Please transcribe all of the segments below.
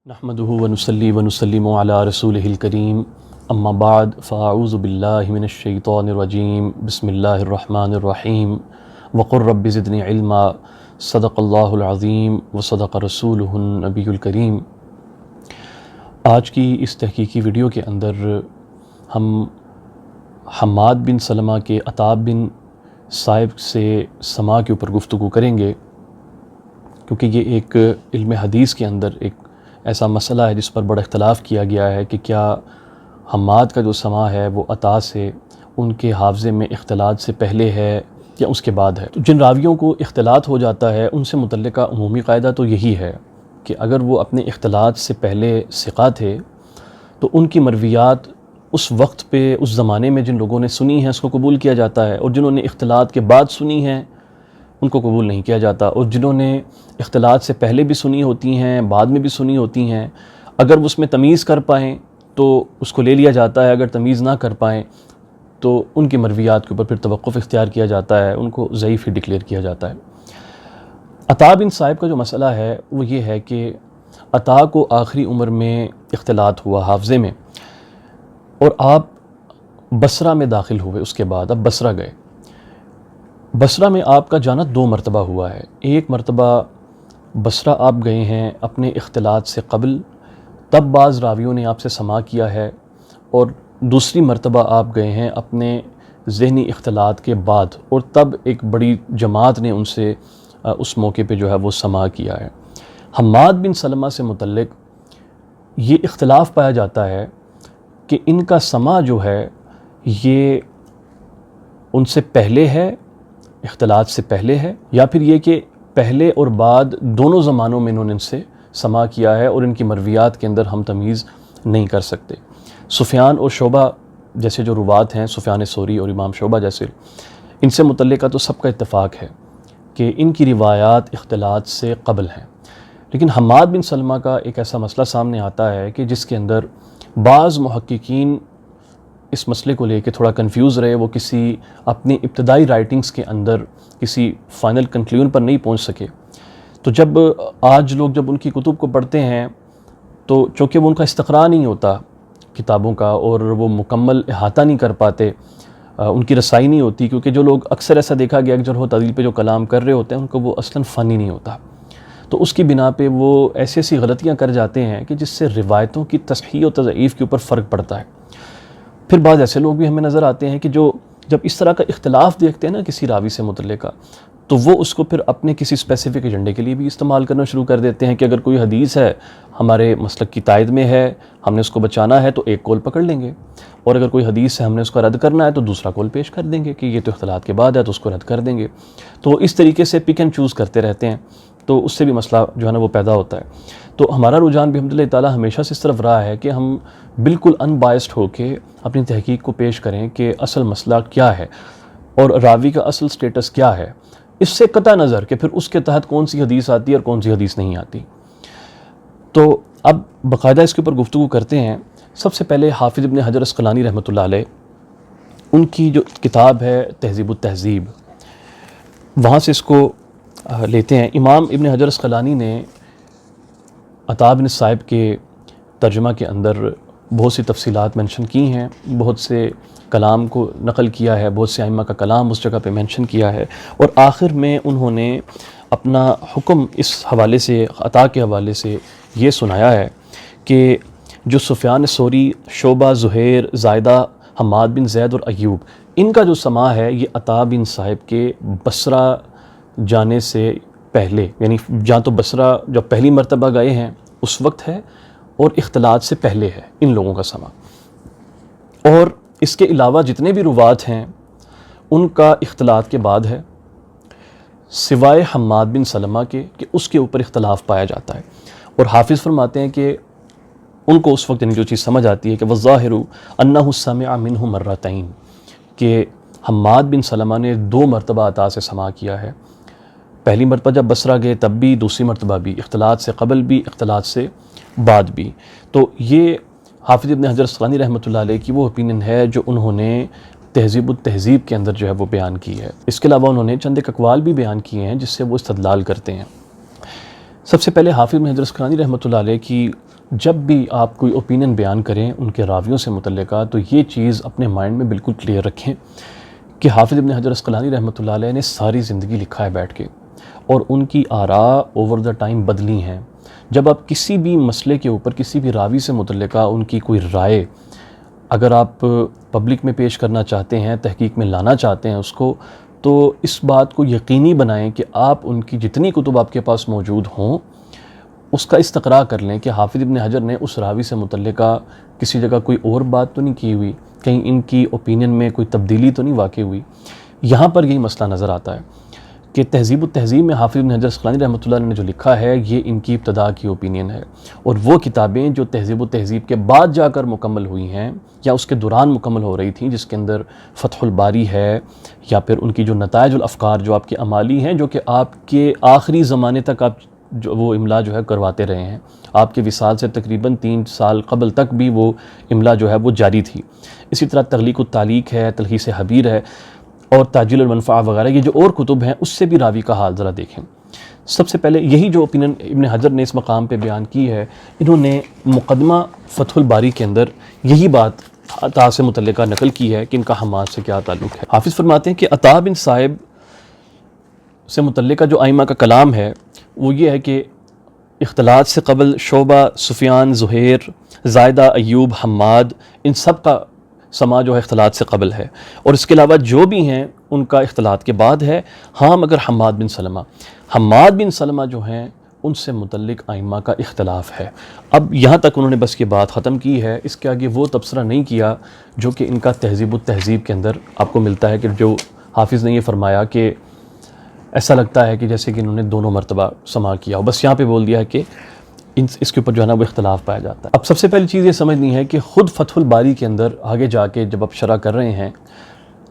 نحمده ونصلي ونسلم على رسوله الكريم اما بعد فاعوذ بالله من الشیطان الرجیم بسم اللہ الرحمن الرحیم وقل رب زدنی علما صدق اللہ العظیم وصدق رسولہ النبی الکریم۔ آج کی اس تحقیقی ویڈیو کے اندر ہم حماد بن سلمہ کے عطا بن صائب سے سماع کے اوپر گفتگو کریں گے، کیونکہ یہ ایک علم حدیث کے اندر ایک ایسا مسئلہ ہے جس پر بڑا اختلاف کیا گیا ہے کہ کیا حماد کا جو سماع ہے وہ عطا سے ان کے حافظے میں اختلاط سے پہلے ہے یا اس کے بعد ہے۔ تو جن راویوں کو اختلاط ہو جاتا ہے ان سے متعلقہ عمومی قاعدہ تو یہی ہے کہ اگر وہ اپنے اختلاط سے پہلے ثقہ تھے تو ان کی مرویات اس وقت پہ اس زمانے میں جن لوگوں نے سنی ہیں اس کو قبول کیا جاتا ہے، اور جنہوں نے اختلاط کے بعد سنی ہیں ان کو قبول نہیں کیا جاتا، اور جنہوں نے اختلاط سے پہلے بھی سنی ہوتی ہیں بعد میں بھی سنی ہوتی ہیں اگر وہ اس میں تمیز کر پائیں تو اس کو لے لیا جاتا ہے، اگر تمیز نہ کر پائیں تو ان کی مرویات کے اوپر پھر توقف اختیار کیا جاتا ہے، ان کو ضعیف ہی ڈکلیئر کیا جاتا ہے۔ عطا بن صائب کا جو مسئلہ ہے وہ یہ ہے کہ عطا کو آخری عمر میں اختلاط ہوا حافظے میں، اور آپ بصرہ میں داخل ہوئے، اس کے بعد اب بصرہ گئے۔ بصرہ میں آپ کا جانا 2 مرتبہ ہوا ہے۔ ایک مرتبہ بصرہ آپ گئے ہیں اپنے اختلاط سے قبل، تب بعض راویوں نے آپ سے سماع کیا ہے، اور دوسری مرتبہ آپ گئے ہیں اپنے ذہنی اختلاط کے بعد، اور تب ایک بڑی جماعت نے ان سے اس موقع پہ جو ہے وہ سماع کیا ہے۔ حماد بن سلمہ سے متعلق یہ اختلاف پایا جاتا ہے کہ ان کا سماع جو ہے یہ ان سے پہلے ہے، اختلاط سے پہلے ہے، یا پھر یہ کہ پہلے اور بعد دونوں زمانوں میں انہوں نے ان سے سماع کیا ہے، اور ان کی مرویات کے اندر ہم تمیز نہیں کر سکتے۔ سفیان اور شعبہ جیسے جو روات ہیں، سفیان ثوری اور امام شعبہ جیسے، ان سے متعلقہ تو سب کا اتفاق ہے کہ ان کی روایات اختلاط سے قبل ہیں۔ لیکن حماد بن سلمہ کا ایک ایسا مسئلہ سامنے آتا ہے کہ جس کے اندر بعض محققین اس مسئلے کو لے کے تھوڑا کنفیوز رہے، وہ کسی اپنی ابتدائی رائٹنگز کے اندر کسی فائنل کنکلیوژن پر نہیں پہنچ سکے۔ تو جب آج لوگ جب ان کی کتب کو پڑھتے ہیں تو چونکہ وہ ان کا استقراء نہیں ہوتا کتابوں کا، اور وہ مکمل احاطہ نہیں کر پاتے، ان کی رسائی نہیں ہوتی، کیونکہ جو لوگ اکثر ایسا دیکھا گیا کہ جرح و تعدیل پہ جو کلام کر رہے ہوتے ہیں ان کو وہ اصلاً فن ہی نہیں ہوتا، تو اس کی بنا پہ وہ ایسی ایسی غلطیاں کر جاتے ہیں کہ جس سے روایتوں کی تصحیح و تضعیف کے اوپر فرق پڑتا ہے۔ پھر بعض ایسے لوگ بھی ہمیں نظر آتے ہیں کہ جو جب اس طرح کا اختلاف دیکھتے ہیں نا کسی راوی سے متعلقہ، تو وہ اس کو پھر اپنے کسی اسپیسیفک ایجنڈے کے لیے بھی استعمال کرنا شروع کر دیتے ہیں کہ اگر کوئی حدیث ہے ہمارے مسلک کی تائید میں ہے، ہم نے اس کو بچانا ہے تو ایک قول پکڑ لیں گے، اور اگر کوئی حدیث ہے ہم نے اس کو رد کرنا ہے تو دوسرا قول پیش کر دیں گے کہ یہ تو اختلاط کے بعد ہے تو اس کو رد کر دیں گے۔ تو اس طریقے سے پک اینڈ چوز کرتے رہتے ہیں، تو اس سے بھی مسئلہ جو ہے نا وہ پیدا ہوتا ہے۔ تو ہمارا رجحان بحمد اللہ تعالیٰ ہمیشہ سے اس طرف رہا ہے کہ ہم بالکل ان بائسڈ ہو کے اپنی تحقیق کو پیش کریں کہ اصل مسئلہ کیا ہے اور راوی کا اصل سٹیٹس کیا ہے، اس سے قطع نظر کہ پھر اس کے تحت کون سی حدیث آتی ہے اور کون سی حدیث نہیں آتی۔ تو اب باقاعدہ اس کے اوپر گفتگو کرتے ہیں۔ سب سے پہلے حافظ ابن حجر عسقلانی رحمۃ اللہ علیہ، ان کی جو کتاب ہے تہذیب التہذیب، وہاں سے اس کو لیتے ہیں۔ امام ابن حجر عسقلانی نے عطا بن صائب کے ترجمہ کے اندر بہت سی تفصیلات مینشن کی ہیں، بہت سے کلام کو نقل کیا ہے، بہت سے ائمہ کا کلام اس جگہ پہ مینشن کیا ہے، اور آخر میں انہوں نے اپنا حکم اس حوالے سے، عطا کے حوالے سے یہ سنایا ہے کہ جو سفیان ثوری، شعبہ، زہیر، زائدہ، حماد بن زید اور ایوب، ان کا جو سماع ہے یہ عطا بن صائب کے بصرہ جانے سے پہلے، یعنی جہاں تو بصرہ جب پہلی مرتبہ گئے ہیں اس وقت ہے، اور اختلاط سے پہلے ہے ان لوگوں کا سماع۔ اور اس کے علاوہ جتنے بھی روات ہیں ان کا اختلاط کے بعد ہے، سوائے حماد بن سلمہ کے کہ اس کے اوپر اختلاف پایا جاتا ہے۔ اور حافظ فرماتے ہیں کہ ان کو اس وقت جو چیز سمجھ آتی ہے کہ وَالظَّاهِرُ أَنَّهُ سَمِعَ مِنْهُ مَرَّتَيْن، کہ حماد بن سلمہ نے 2 مرتبہ عطا سے سماع کیا ہے، پہلی مرتبہ جب بصرہ گئے تب بھی، دوسری مرتبہ بھی، اختلاط سے قبل بھی، اختلاط سے بعد بھی۔ تو یہ حافظ ابن حجر عسقلانی رحمۃ اللہ علیہ کی وہ اوپینین ہے جو انہوں نے تہذیب التہذیب کے اندر جو ہے وہ بیان کی ہے۔ اس کے علاوہ انہوں نے چند ایک اقوال بھی بیان کیے ہیں جس سے وہ استدلال کرتے ہیں۔ سب سے پہلے حافظ بن حجر اسقلانی رحمۃ اللہ علیہ کی جب بھی آپ کوئی اوپینین بیان کریں ان کے راویوں سے متعلقہ، تو یہ چیز اپنے مائنڈ میں بالکل کلیئر رکھیں کہ حافظ ابن حجر اسقلانی رحمۃ اللہ علیہ نے ساری زندگی لکھا ہے بیٹھ کے، اور ان کی آراء اوور دا ٹائم بدلی ہیں۔ جب آپ کسی بھی مسئلے کے اوپر کسی بھی راوی سے متعلقہ ان کی کوئی رائے اگر آپ پبلک میں پیش کرنا چاہتے ہیں، تحقیق میں لانا چاہتے ہیں اس کو، تو اس بات کو یقینی بنائیں کہ آپ ان کی جتنی کتب آپ کے پاس موجود ہوں اس کا استقراء کر لیں کہ حافظ ابن حجر نے اس راوی سے متعلقہ کسی جگہ کوئی اور بات تو نہیں کی ہوئی، کہیں ان کی اوپینین میں کوئی تبدیلی تو نہیں واقع ہوئی۔ یہاں پر یہی مسئلہ نظر آتا ہے کہ تہذیب التہذیب میں حافظ ابن حجر اسقلانی رحمۃ اللہ علیہ نے جو لکھا ہے یہ ان کی ابتدا کی اوپینین ہے، اور وہ کتابیں جو تہذیب التہذیب کے بعد جا کر مکمل ہوئی ہیں یا اس کے دوران مکمل ہو رہی تھیں، جس کے اندر فتح الباری ہے، یا پھر ان کی جو نتائج الافکار جو آپ کے عمالی ہیں، جو کہ آپ کے آخری زمانے تک آپ جو وہ املا جو ہے کرواتے رہے ہیں، آپ کے وصال سے تقریباً 3 سال قبل تک بھی وہ املا جو ہے وہ جاری تھی۔ اسی طرح تغلیق التعلیق ہے، تلخیص حبیر ہے، اور تعجیل المنفعہ وغیرہ، یہ جو اور کتب ہیں اس سے بھی راوی کا حال ذرا دیکھیں۔ سب سے پہلے یہی جو اوپینین ابن حجر نے اس مقام پہ بیان کی ہے، انہوں نے مقدمہ فتح الباری کے اندر یہی بات عطا سے متعلقہ نقل کی ہے کہ ان کا حماد سے کیا تعلق ہے۔ حافظ فرماتے ہیں کہ عطا بن صائب سے متعلقہ جو ائمہ کا کلام ہے وہ یہ ہے کہ اختلاط سے قبل شعبہ، سفیان، زہیر، زائدہ، ایوب، حماد، ان سب کا سما جو ہے اختلاط سے قبل ہے، اور اس کے علاوہ جو بھی ہیں ان کا اختلاط کے بعد ہے، ہاں مگر حماد بن سلمہ جو ہیں ان سے متعلق ائمہ کا اختلاف ہے۔ اب یہاں تک انہوں نے بس یہ بات ختم کی ہے، اس کے آگے وہ تبصرہ نہیں کیا جو کہ ان کا تہذیب التہذیب کے اندر آپ کو ملتا ہے، کہ جو حافظ نے یہ فرمایا کہ ایسا لگتا ہے کہ جیسے کہ انہوں نے دونوں مرتبہ سما کیا ہو، بس یہاں پہ بول دیا ہے کہ اس کے اوپر جو ہے نا وہ اختلاف پایا جاتا ہے۔ اب سب سے پہلی چیز یہ سمجھنی ہے کہ خود فتح الباری کے اندر آگے جا کے جب آپ شرح کر رہے ہیں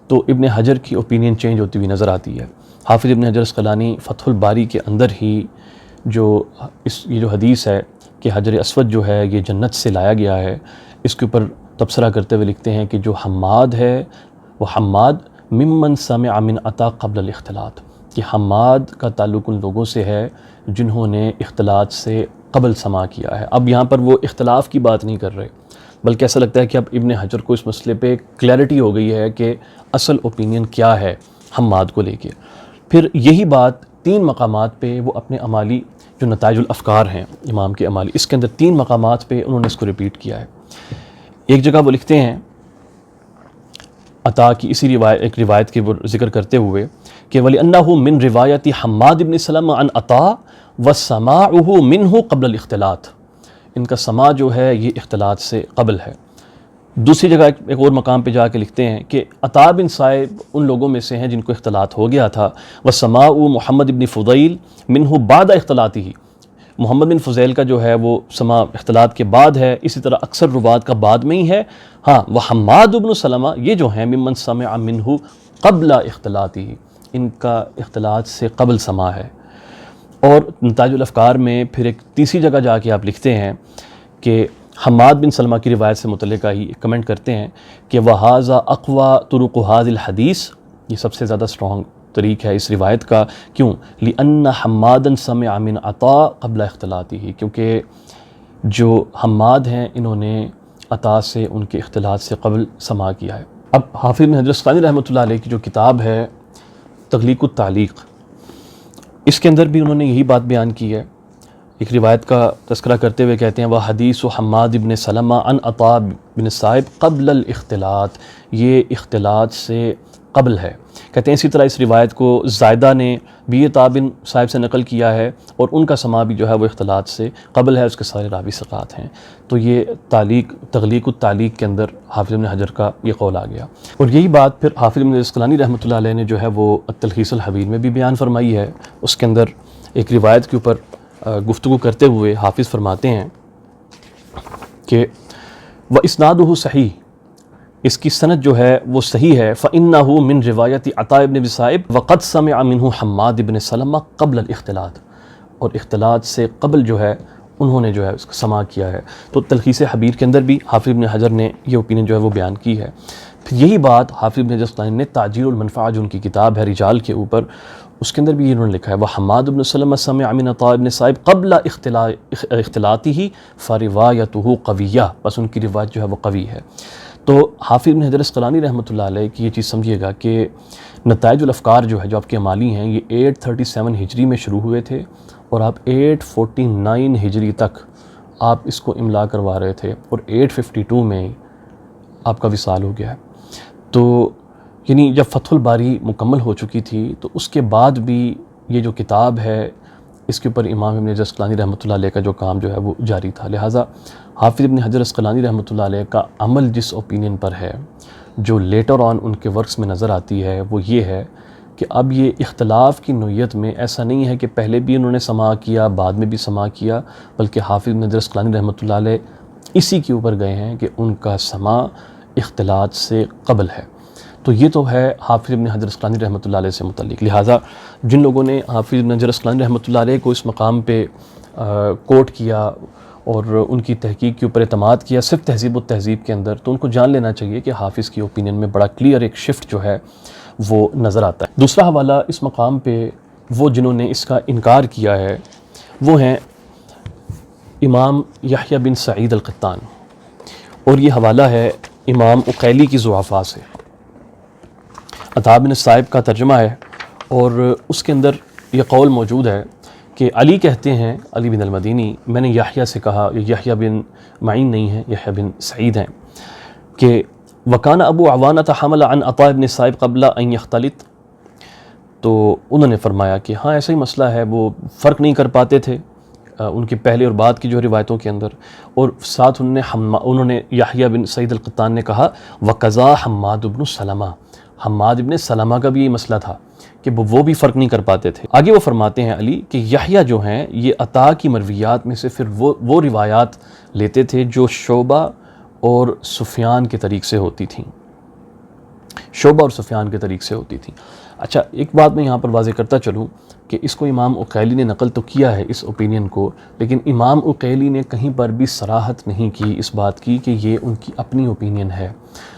تو ابن حجر کی اوپینین چینج ہوتی ہوئی نظر آتی ہے۔ حافظ ابن حجر اسقلانی فتح الباری کے اندر ہی یہ جو حدیث ہے کہ حجر اسود جو ہے یہ جنت سے لایا گیا ہے، اس کے اوپر تبصرہ کرتے ہوئے لکھتے ہیں کہ جو حماد ہے وہ حماد ممن سمع من عطا قبل الاختلاط، کہ حماد کا تعلق ان لوگوں سے ہے جنہوں نے اختلاط سے قبل سما کیا ہے۔ اب یہاں پر وہ اختلاف کی بات نہیں کر رہے، بلکہ ایسا لگتا ہے کہ اب ابن حجر کو اس مسئلے پہ کلیئرٹی ہو گئی ہے کہ اصل اوپینین کیا ہے حماد کو لے کے۔ پھر یہی بات 3 مقامات پہ وہ اپنے عمالی جو نتائج الافکار ہیں امام کے عمالی، اس کے اندر 3 مقامات پہ انہوں نے اس کو ریپیٹ کیا ہے۔ ایک جگہ وہ لکھتے ہیں عطا کی اسی ایک روایت کے ذکر کرتے ہوئے کہ وَلِأَنَّهُ مِن رِوَایَتِ حماد بن سلمہ عن عطا وَسَمَاعُهُ مِنْهُ قبل الاختلاط، ان کا سماع جو ہے یہ اختلاط سے قبل ہے۔ دوسری جگہ ایک اور مقام پہ جا کے لکھتے ہیں کہ عطا بن صائب ان لوگوں میں سے ہیں جن کو اختلاط ہو گیا تھا، وَسَمَاعُ محمد بن فضیل مِنْهُ بعد اختلاطه، محمد بن فضیل کا جو ہے وہ سما اختلاط کے بعد ہے، اسی طرح اکثر روات کا بعد میں ہی ہے۔ ہاں وحماد بن سلمہ یہ جو ہیں ممن سمع منہ قبل اختلاطہ، ان کا اختلاط سے قبل سما ہے۔ اور نتائج الافکار میں پھر ایک تیسری جگہ جا کے آپ لکھتے ہیں کہ حماد بن سلمہ کی روایت سے متعلقہ ہی کمنٹ کرتے ہیں کہ وَهَذَا أَقْوَى طُرُقُ هَذِهِ الْحَدِيث، یہ سب سے زیادہ اسٹرانگ طریق ہے اس روایت کا، کیوں؟ لِأَنَّ حَمَّادًا سَمِعَ مِنْ عَطَا قبل اختلاطہ، کیونکہ جو حماد ہیں انہوں نے عطا سے ان کے اختلاط سے قبل سما کیا ہے۔ اب حافظ بن حجر اسقلانی رحمۃ اللہ علیہ کی جو کتاب ہے تغلیق التعلیق، اس کے اندر بھی انہوں نے یہی بات بیان کی ہے۔ ایک روایت کا تذکرہ کرتے ہوئے کہتے ہیں وحدیث حماد بن سلمہ عن عطا بن صائب قبل الاختلاط، یہ اختلاط سے قبل ہے۔ کہتے ہیں اسی طرح اس روایت کو زائدہ نے بھی عطا بن صائب سے نقل کیا ہے، اور ان کا سما بھی جو ہے وہ اختلاط سے قبل ہے، اس کے سارے راوی ثقات ہیں۔ تو یہ تغلیق التعلیق کے اندر حافظ بن حجر کا یہ قول آ گیا، اور یہی بات پھر حافظ بن اسقلانی رحمۃ اللہ علیہ نے جو ہے وہ تلخیص الحبیر میں بھی بیان فرمائی ہے۔ اس کے اندر ایک روایت کے اوپر گفتگو کرتے ہوئے حافظ فرماتے ہیں کہ وَإِسْنَادُهُ صحیح، اس کی سند جو ہے وہ صحیح ہے، فَإِنَّهُ مِن رِوَایَتِ عطاء بن صائب وَقَدْ سَمِعَ مِنْهُ حماد بن سلمہ قبل الاختلاط، اور اختلاط سے قبل جو ہے انہوں نے جو ہے اس کا سماع کیا ہے۔ تو تلخیص حبیر کے اندر بھی حافظ بن حجر نے یہ اوپینین جو ہے وہ بیان کی ہے۔ پھر یہی بات حافظ بن حجر اسقلانی نے تعجیل المنفعہ جو ان کی کتاب ہے رجال کے اوپر، اس کے اندر بھی انہوں نے لکھا ہے وہ حماد بن سلمہ سمع من عطاء بن صائب قبل اختلاطہ فروايته قویہ، بس ان کی روایت جو ہے وہ قوی ہے۔ تو حافظ ابن حجر اسقلانی رحمۃ اللہ علیہ کی یہ چیز سمجھیے گا کہ نتائج الافکار جو ہے جو آپ کے امالی ہیں یہ 837 ہجری میں شروع ہوئے تھے اور آپ 849 ہجری تک آپ اس کو املا کروا رہے تھے اور 852 میں آپ کا وصال ہو گیا ہے۔ تو یعنی جب فتح الباری مکمل ہو چکی تھی تو اس کے بعد بھی یہ جو کتاب ہے اس کے اوپر امام ابن حجر اسقلانی رحمۃ اللہ علیہ کا جو کام جو ہے وہ جاری تھا۔ لہٰذا حافظ ابن حجر اسقلانی رحمۃ اللہ علیہ کا عمل جس اوپینین پر ہے جو لیٹر آن ان کے ورکس میں نظر آتی ہے وہ یہ ہے کہ اب یہ اختلاف کی نوعیت میں ایسا نہیں ہے کہ پہلے بھی انہوں نے سماع کیا بعد میں بھی سماع کیا، بلکہ حافظ ابن حجر اسقلانی رحمۃ اللہ علیہ اسی کے اوپر گئے ہیں کہ ان کا سماع اختلاط سے قبل ہے۔ تو یہ تو ہے حافظ ابن حجر اسقلانی رحمۃ اللہ علیہ سے متعلق۔ لہٰذا جن لوگوں نے حافظ ابن حجر اسقلانی رحمۃ اللہ علیہ کو اس مقام پہ کوٹ کیا اور ان کی تحقیق کے اوپر اعتماد کیا صرف تہذیب و تہذیب کے اندر، تو ان کو جان لینا چاہیے کہ حافظ کی اوپینین میں بڑا کلیئر ایک شفٹ جو ہے وہ نظر آتا ہے۔ دوسرا حوالہ اس مقام پہ وہ جنہوں نے اس کا انکار کیا ہے وہ ہیں امام یحییٰ بن سعید القطان، اور یہ حوالہ ہے امام عقیلی کی ضعفاء سے۔ عطاء بن صائب کا ترجمہ ہے اور اس کے اندر یہ قول موجود ہے کہ علی کہتے ہیں، علی بن المدینی، میں نے یحییٰ سے کہا، یہ یحییٰ بن معین نہیں ہے، یحییٰ بن سعید ہیں، کہ وکان ابو عوانہ حمل عن عطاء بن صائب قبل ان یختلط، تو انہوں نے فرمایا کہ ہاں ایسا ہی مسئلہ ہے، وہ فرق نہیں کر پاتے تھے ان کے پہلے اور بعد کی جو روایتوں کے اندر، اور ساتھ انہوں نے یحییٰ بن سعید القطان نے کہا وقضا حماد بن سلمہ، حماد بن سلمہ کا بھی یہ مسئلہ تھا کہ وہ بھی فرق نہیں کر پاتے تھے۔ آگے وہ فرماتے ہیں علی کہ یحییٰ جو ہیں یہ عطا کی مرویات میں سے پھر وہ روایات لیتے تھے جو شعبہ اور سفیان کے طریق سے ہوتی تھیں، شعبہ اور سفیان کے طریق سے ہوتی تھیں۔ اچھا، ایک بات میں یہاں پر واضح کرتا چلوں کہ اس کو امام عقیلی نے نقل تو کیا ہے اس اوپینین کو، لیکن امام عقیلی نے کہیں پر بھی صراحت نہیں کی اس بات کی کہ یہ ان کی اپنی اوپینین ہے۔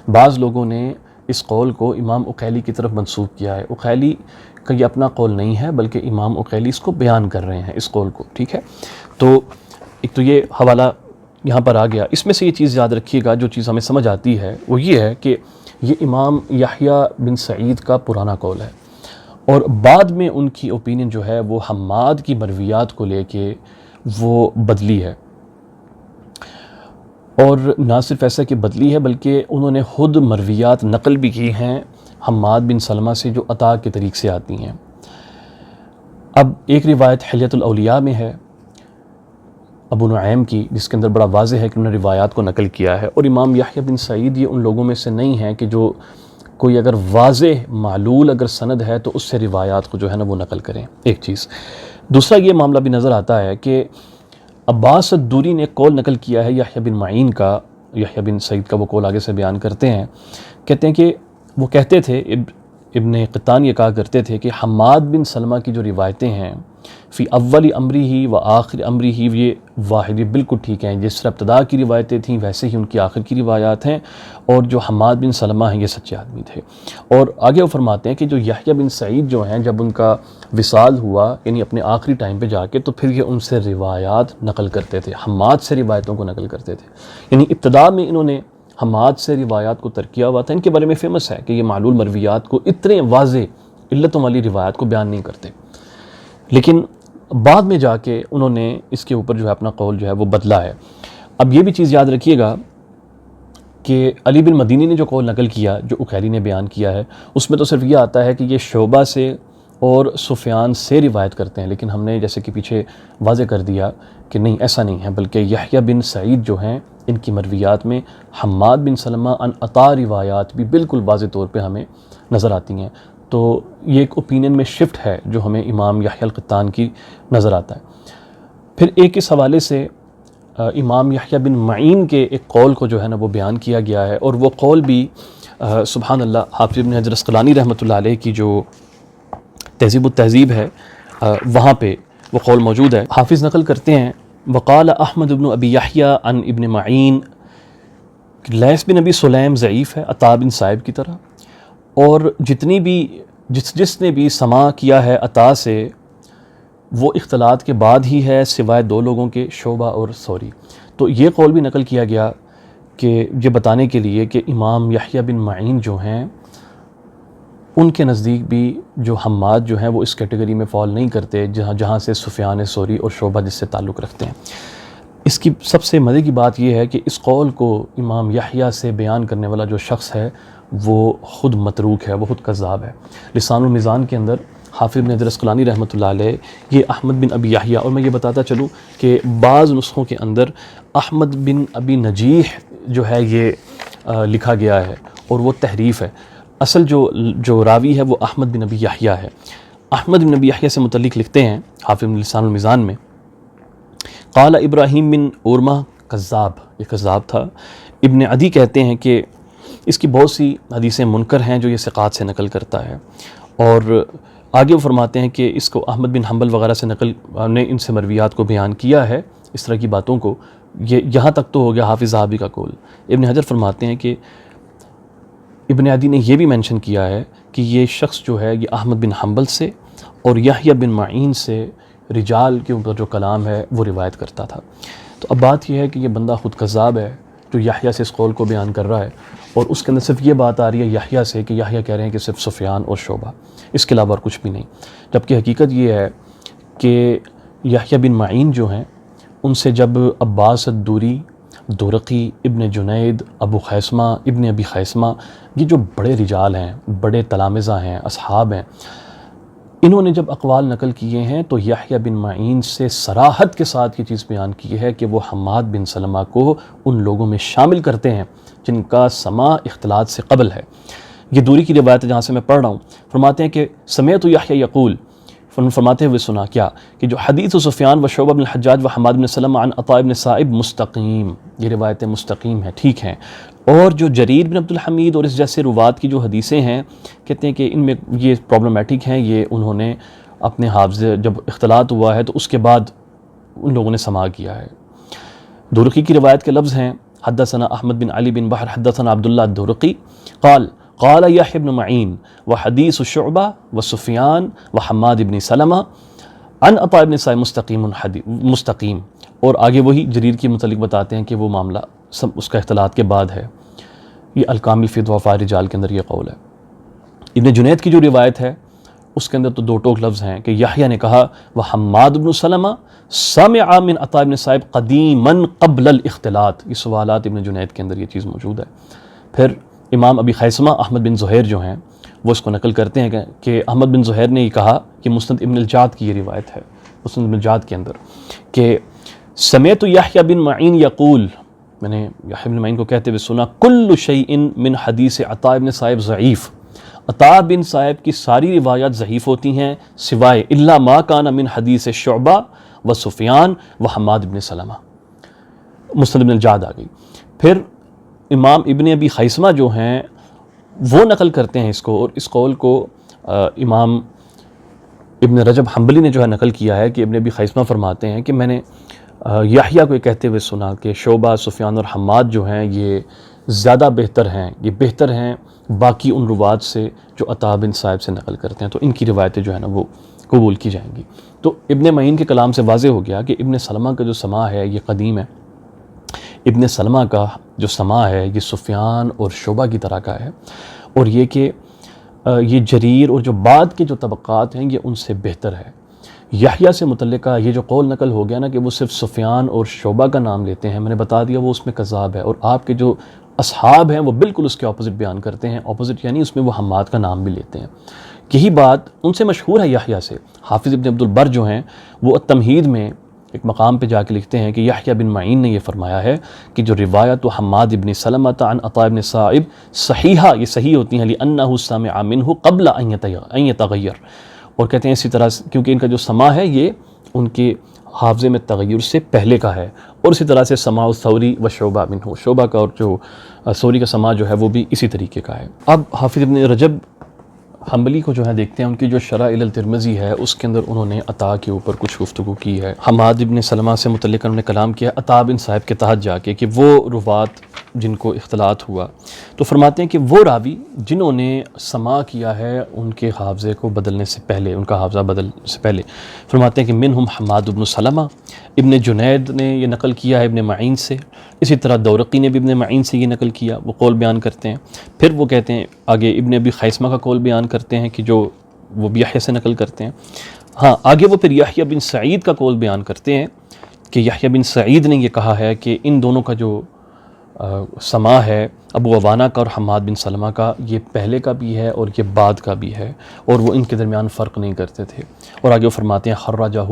بعض لوگوں نے اس قول کو امام عقیلی کی طرف منسوب کیا ہے، عقیلی کا یہ اپنا قول نہیں ہے بلکہ امام عقیلی اس کو بیان کر رہے ہیں اس قول کو، ٹھیک ہے۔ تو ایک تو یہ حوالہ یہاں پر آ گیا۔ اس میں سے یہ چیز یاد رکھیے گا، جو چیز ہمیں سمجھ آتی ہے وہ یہ ہے کہ یہ امام یحییٰ بن سعید کا پرانا قول ہے، اور بعد میں ان کی اوپینین جو ہے وہ حماد کی مرویات کو لے کے وہ بدلی ہے، اور نہ صرف ایسا کہ بدلی ہے بلکہ انہوں نے خود مرویات نقل بھی کی ہیں حماد بن سلمہ سے جو عطا کے طریق سے آتی ہیں۔ اب ایک روایت حلیۃ الاولیاء میں ہے ابو نعیم کی، جس کے اندر بڑا واضح ہے کہ انہوں نے روایات کو نقل کیا ہے، اور امام یحییٰ بن سعید یہ ان لوگوں میں سے نہیں ہیں کہ جو کوئی اگر واضح معلول اگر سند ہے تو اس سے روایات کو جو ہے نا وہ نقل کریں، ایک چیز۔ دوسرا یہ معاملہ بھی نظر آتا ہے کہ عباس الدوری نے قول نقل کیا ہے یحییٰ بن معین کا، یحییٰ بن سعید کا وہ قول آگے سے بیان کرتے ہیں، کہتے ہیں کہ وہ کہتے تھے، ابن قطان یہ کہا کرتے تھے کہ حماد بن سلمہ کی جو روایتیں ہیں فی اول امری ہی و آخر امری ہی، یہ واحد، یہ بالکل ٹھیک ہیں، جس طرح ابتدا کی روایتیں تھیں ویسے ہی ان کی آخر کی روایات ہیں، اور جو حماد بن سلمہ ہیں یہ سچے آدمی تھے۔ اور آگے وہ فرماتے ہیں کہ جو یحییٰ بن سعید جو ہیں جب ان کا وصال ہوا یعنی اپنے آخری ٹائم پہ جا کے، تو پھر یہ ان سے روایات نقل کرتے تھے، حماد سے روایتوں کو نقل کرتے تھے، یعنی ابتدا میں انہوں نے حماد سے روایات کو ترک کیا ہوا تھا۔ ان کے بارے میں فیمس ہے کہ یہ معلول مرویات کو اتنے واضح علتوں والی روایات کو بیان نہیں کرتے، لیکن بعد میں جا کے انہوں نے اس کے اوپر جو ہے اپنا قول جو ہے وہ بدلا ہے۔ اب یہ بھی چیز یاد رکھیے گا کہ علی بن مدینی نے جو قول نقل کیا جو عقیلی نے بیان کیا ہے، اس میں تو صرف یہ آتا ہے کہ یہ شعبہ سے اور سفیان سے روایت کرتے ہیں، لیکن ہم نے جیسے کہ پیچھے واضح کر دیا کہ نہیں، ایسا نہیں ہے، بلکہ یحییٰ بن سعید جو ہیں ان کی مرویات میں حماد بن سلمہ عن عطا روایات بھی بالکل واضح طور پہ ہمیں نظر آتی ہیں۔ تو یہ ایک اوپینین میں شفٹ ہے جو ہمیں امام یحییٰ القطان کی نظر آتا ہے۔ پھر ایک اس حوالے سے امام یحییٰ بن معین کے ایک قول کو جو ہے نا وہ بیان کیا گیا ہے، اور وہ قول بھی سبحان اللہ حافظ ابن حجر اسقلانی رحمۃ اللہ علیہ کی جو تہذیب التہذیب ہے وہاں پہ وہ قول موجود ہے۔ حافظ نقل کرتے ہیں وقال احمد بن ابی یحییٰ عن ابن معین، لیث بن ابی سلیم ضعیف ہے عطاء بن صائب کی طرح، اور جتنی بھی جس نے بھی سما کیا ہے عطا سے وہ اختلاط کے بعد ہی ہے سوائے دو لوگوں کے، شعبہ اور ثوری۔ تو یہ قول بھی نقل کیا گیا کہ یہ بتانے کے لیے کہ امام یحییٰ بن معین جو ہیں ان کے نزدیک بھی جو حماد جو ہیں وہ اس کیٹیگری میں فال نہیں کرتے جہاں سے سفیان ثوری اور شعبہ جس سے تعلق رکھتے ہیں۔ اس کی سب سے مزے کی بات یہ ہے کہ اس قول کو امام یحییٰ سے بیان کرنے والا جو شخص ہے وہ خود متروک ہے، وہ خود کذاب ہے۔ لسان المیزان کے اندر حافظ ابن حجر عسقلانی رحمۃ اللہ علیہ یہ احمد بن ابی یحییٰ، اور میں یہ بتاتا چلوں کہ بعض نسخوں کے اندر احمد بن ابی نجیح جو ہے یہ لکھا گیا ہے اور وہ تحریف ہے۔ اصل جو راوی ہے وہ احمد بن ابی یحییٰ ہے۔ احمد بن ابی یحییٰ سے متعلق لکھتے ہیں حافظ بن لسان المیزان میں، قال ابراہیم بن عرمہ کذاب، یہ کذاب تھا۔ ابن عدی کہتے ہیں کہ اس کی بہت سی حدیثیں منکر ہیں جو یہ ثقات سے نقل کرتا ہے، اور آگے وہ فرماتے ہیں کہ اس کو احمد بن حنبل وغیرہ سے نے ان سے مرویات کو بیان کیا ہے، اس طرح کی باتوں کو۔ یہاں تک تو ہو گیا حافظ ذہبی کا قول۔ ابن حجر فرماتے ہیں کہ ابن عدی نے یہ بھی مینشن کیا ہے کہ یہ شخص جو ہے یہ احمد بن حنبل سے اور یحییٰ بن معین سے رجال کے اوپر جو کلام ہے وہ روایت کرتا تھا۔ تو اب بات یہ ہے کہ یہ بندہ خود کذاب ہے جو یحییٰ سے اس قول کو بیان کر رہا ہے، اور اس کے اندر صرف یہ بات آ رہی ہے یحییٰ سے کہ یحییٰ کہہ رہے ہیں کہ صرف سفیان اور شعبہ، اس کے علاوہ اور کچھ بھی نہیں، جبکہ حقیقت یہ ہے کہ یحییٰ بن معین جو ہیں ان سے جب عباس الدوری، دورقی، ابن جنید، ابو خیثمہ، ابن ابی خیثمہ، یہ جو بڑے رجال ہیں، بڑے تلامذہ ہیں، اصحاب ہیں، انہوں نے جب اقوال نقل کیے ہیں تو یحییٰ بن معین سے صراحت کے ساتھ یہ چیز بیان کی ہے کہ وہ حماد بن سلمہ کو ان لوگوں میں شامل کرتے ہیں جن کا سماع اختلاط سے قبل ہے۔ یہ دوری کی روایت ہے جہاں سے میں پڑھ رہا ہوں، فرماتے ہیں کہ سمعت یحییٰ یقول، فرماتے ہوئے سنا کیا کہ جو حدیث سفیان و شعبہ بن الحجاج و حماد بن سلمہ عن عطاء بن صائب مستقیم، یہ روایتیں مستقیم ہیں، ٹھیک ہیں، اور جو جریر بن عبد الحمید اور اس جیسے روات کی جو حدیثیں ہیں کہتے ہیں کہ ان میں یہ پرابلمٹک ہیں، یہ انہوں نے اپنے حافظے جب اختلاط ہوا ہے تو اس کے بعد ان لوگوں نے سماع کیا ہے۔ دورقی کی روایت کے لفظ ہیں حدثنا احمد بن علی بن بحر حدثنا عبداللہ الدورقی قال قال یحییٰ بن معین وحدیث شعبہ وسفیان وحماد بن سلمہ عن عطاء بن صائب مستقیم، اور آگے وہی جریر کے متعلق بتاتے ہیں کہ وہ معاملہ سب اس کا اختلاط کے بعد ہے۔ یہ الکامل فی ضعفاء الرجال کے اندر یہ قول ہے۔ ابن جنید کی جو روایت ہے اس کے اندر تو دو ٹوک لفظ ہیں کہ یحییٰ نے کہا وحماد بن سلمہ سمع من عطاء بن صائب قدیما قبل الاختلاط، یہ سوالات ابن جنید کے اندر یہ چیز موجود ہے۔ پھر امام ابی خیثمہ احمد بن زہیر جو ہیں وہ اس کو نقل کرتے ہیں کہ احمد بن زہیر نے یہ کہا کہ مسند ابن الجعد کی یہ روایت ہے، مسند ابن الجعد کے اندر کہ سمعت یحییٰ بن معین یقول، میں نے یحییٰ بن معین کو کہتے ہوئے سنا کل شیء من حدیث عطاء بن صائب ضعیف، عطاء بن صائب کی ساری روایات ضعیف ہوتی ہیں سوائے الا ما کان من حدیث شعبہ و سفیان و حماد بن سلمہ، مسند ابن الجعد آ گئی۔ پھر امام ابن ابی خیثمہ جو ہیں وہ نقل کرتے ہیں اس کو، اور اس قول کو امام ابن رجب حنبلی نے جو ہے نقل کیا ہے کہ ابن ابی خیثمہ فرماتے ہیں کہ میں نے یحییٰ کو یہ کہتے ہوئے سنا کہ شعبہ، سفیان اور حماد جو ہیں یہ زیادہ بہتر ہیں، یہ بہتر ہیں باقی ان روات سے جو عطاء بن صائب سے نقل کرتے ہیں، تو ان کی روایتیں جو ہے نا وہ قبول کی جائیں گی۔ تو ابن معین کے کلام سے واضح ہو گیا کہ ابن سلمہ کا جو سماع ہے یہ قدیم ہے، ابن سلمہ کا جو سماع ہے یہ سفیان اور شعبہ کی طرح کا ہے، اور یہ کہ یہ جریر اور جو بعد کے جو طبقات ہیں یہ ان سے بہتر ہے۔ یحییٰ سے متعلقہ یہ جو قول نقل ہو گیا نا کہ وہ صرف سفیان اور شعبہ کا نام لیتے ہیں، میں نے بتا دیا وہ اس میں کذاب ہے، اور آپ کے جو اصحاب ہیں وہ بالکل اس کے اپوزٹ بیان کرتے ہیں، اپوزٹ یعنی اس میں وہ حماد کا نام بھی لیتے ہیں۔ یہی بات ان سے مشہور ہے یحییٰ سے۔ حافظ ابن عبد البر جو ہیں وہ التمہید میں ایک مقام پہ جا کے لکھتے ہیں کہ یحییٰ بن معین نے یہ فرمایا ہے کہ جو روایت حماد ابن سلمہ عن عطاء بن صائب صحیحہ، یہ صحیح ہوتی ہیں لأنہ سمع منہ قبل ان یتغیر، اور کہتے ہیں اسی طرح کیونکہ ان کا جو سماع ہے یہ ان کے حافظے میں تغیر سے پہلے کا ہے، اور اسی طرح سے سماع ثوری و شعبہ منہ، شعبہ کا اور جو ثوری کا سماع جو ہے وہ بھی اسی طریقے کا ہے۔ اب حافظ ابن رجب حنبلی کو جو ہے دیکھتے ہیں، ان کی جو شرح الترمذی ہے اس کے اندر انہوں نے عطا کے اوپر کچھ گفتگو کی ہے. حماد ابن سلمہ سے متعلق انہوں نے کلام کیا عطا بن صاحب کے تحت جا کے کہ وہ روات جن کو اختلاط ہوا، تو فرماتے ہیں کہ وہ راوی جنہوں نے سماع کیا ہے ان کے حافظے کو بدلنے سے پہلے، ان کا حافظہ بدلنے سے پہلے، فرماتے ہیں کہ منہم حماد بن سلمہ، ابن جنید نے یہ نقل کیا ہے ابن معین سے، اسی طرح دورقی نے بھی ابن معین سے یہ نقل کیا، وہ قول بیان کرتے ہیں. پھر وہ کہتے ہیں آگے ابن ابی خیثمہ کا قول بیان کرتے ہیں کہ جو وہ بھی یحییٰ سے نقل کرتے ہیں. ہاں آگے وہ پھر یحییٰ بن سعید کا قول بیان کرتے ہیں کہ یحییٰ بن سعید نے یہ کہا ہے کہ ان دونوں کا جو سماع ہے ابو عوانہ کا اور حماد بن سلمہ کا، یہ پہلے کا بھی ہے اور یہ بعد کا بھی ہے، اور وہ ان کے درمیان فرق نہیں کرتے تھے. اور آگے وہ فرماتے ہیں خرجہ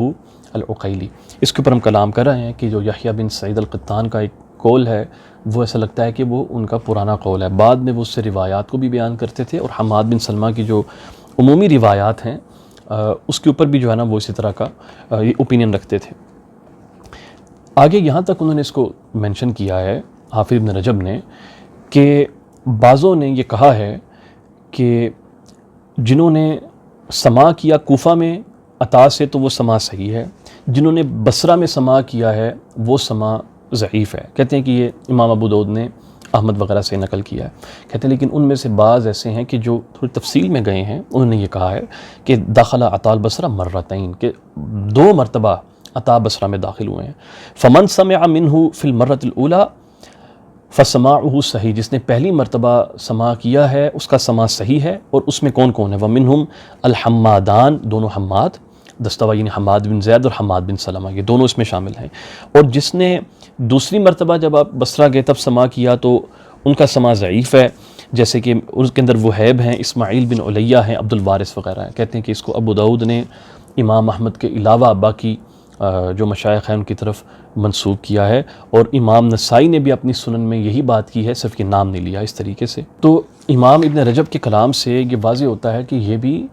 العقیلی. اس کے اوپر ہم کلام کر رہے ہیں کہ جو یحییٰ بن سعید القطان کا ایک قول ہے وہ ایسا لگتا ہے کہ وہ ان کا پرانا قول ہے، بعد میں وہ اس سے روایات کو بھی بیان کرتے تھے، اور حماد بن سلمہ کی جو عمومی روایات ہیں اس کے اوپر بھی جو ہے نا وہ اسی طرح کا اوپینین رکھتے تھے. آگے یہاں تک انہوں نے اس کو مینشن کیا ہے حافظ ابن رجب نے کہ بعضوں نے یہ کہا ہے کہ جنہوں نے سماع کیا کوفہ میں عطا سے تو وہ سماع صحیح ہے، جنہوں نے بصرہ میں سماع کیا ہے وہ سماع ضعیف ہے. کہتے ہیں کہ یہ امام ابو داؤد نے احمد وغیرہ سے نقل کیا ہے. کہتے ہیں لیکن ان میں سے بعض ایسے ہیں کہ جو تھوڑی تفصیل میں گئے ہیں، انہوں نے یہ کہا ہے کہ داخلہ عطا البصرہ مرتین، کہ 2 مرتبہ عطا بصرہ میں داخل ہوئے ہیں. فمن سمع منہ فی المرۃ الاولی فسماعہ صحیح، جس نے پہلی مرتبہ سماع کیا ہے اس کا سماع صحیح ہے. اور اس میں کون کون ہے؟ ومنہم الحمادان، دونوں حماد، دستوہ یعنی حماد بن زید اور حماد بن سلمہ، یہ دونوں اس میں شامل ہیں. اور جس نے دوسری مرتبہ جب آپ بصرہ گئے تب سماع کیا تو ان کا سماع ضعیف ہے، جیسے کہ اس کے اندر وہیب ہیں، اسماعیل بن علیہ ہیں، عبد الوارث وغیرہ ہیں. کہتے ہیں کہ اس کو ابو داؤد نے امام احمد کے علاوہ باقی جو مشائخ ہیں ان کی طرف منسوب کیا ہے، اور امام نسائی نے بھی اپنی سنن میں یہی بات کی ہے، صرف کہ نام نہیں لیا اس طریقے سے. تو امام ابن رجب کے کلام سے یہ واضح ہوتا ہے کہ یہ بھی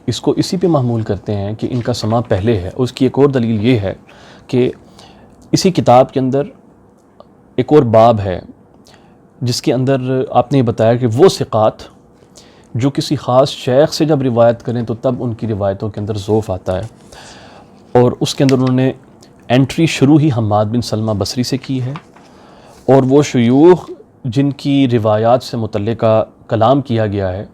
اس کو اسی پہ محمول کرتے ہیں کہ ان کا سماع پہلے ہے. اس کی ایک اور دلیل یہ ہے کہ اسی کتاب کے اندر ایک اور باب ہے جس کے اندر آپ نے بتایا کہ وہ ثقات جو کسی خاص شیخ سے جب روایت کریں تو تب ان کی روایتوں کے اندر ذوف آتا ہے، اور اس کے اندر انہوں نے انٹری شروع ہی حماد بن سلمہ بصری سے کی ہے، اور وہ شیوخ جن کی روایات سے متعلقہ کلام کیا گیا ہے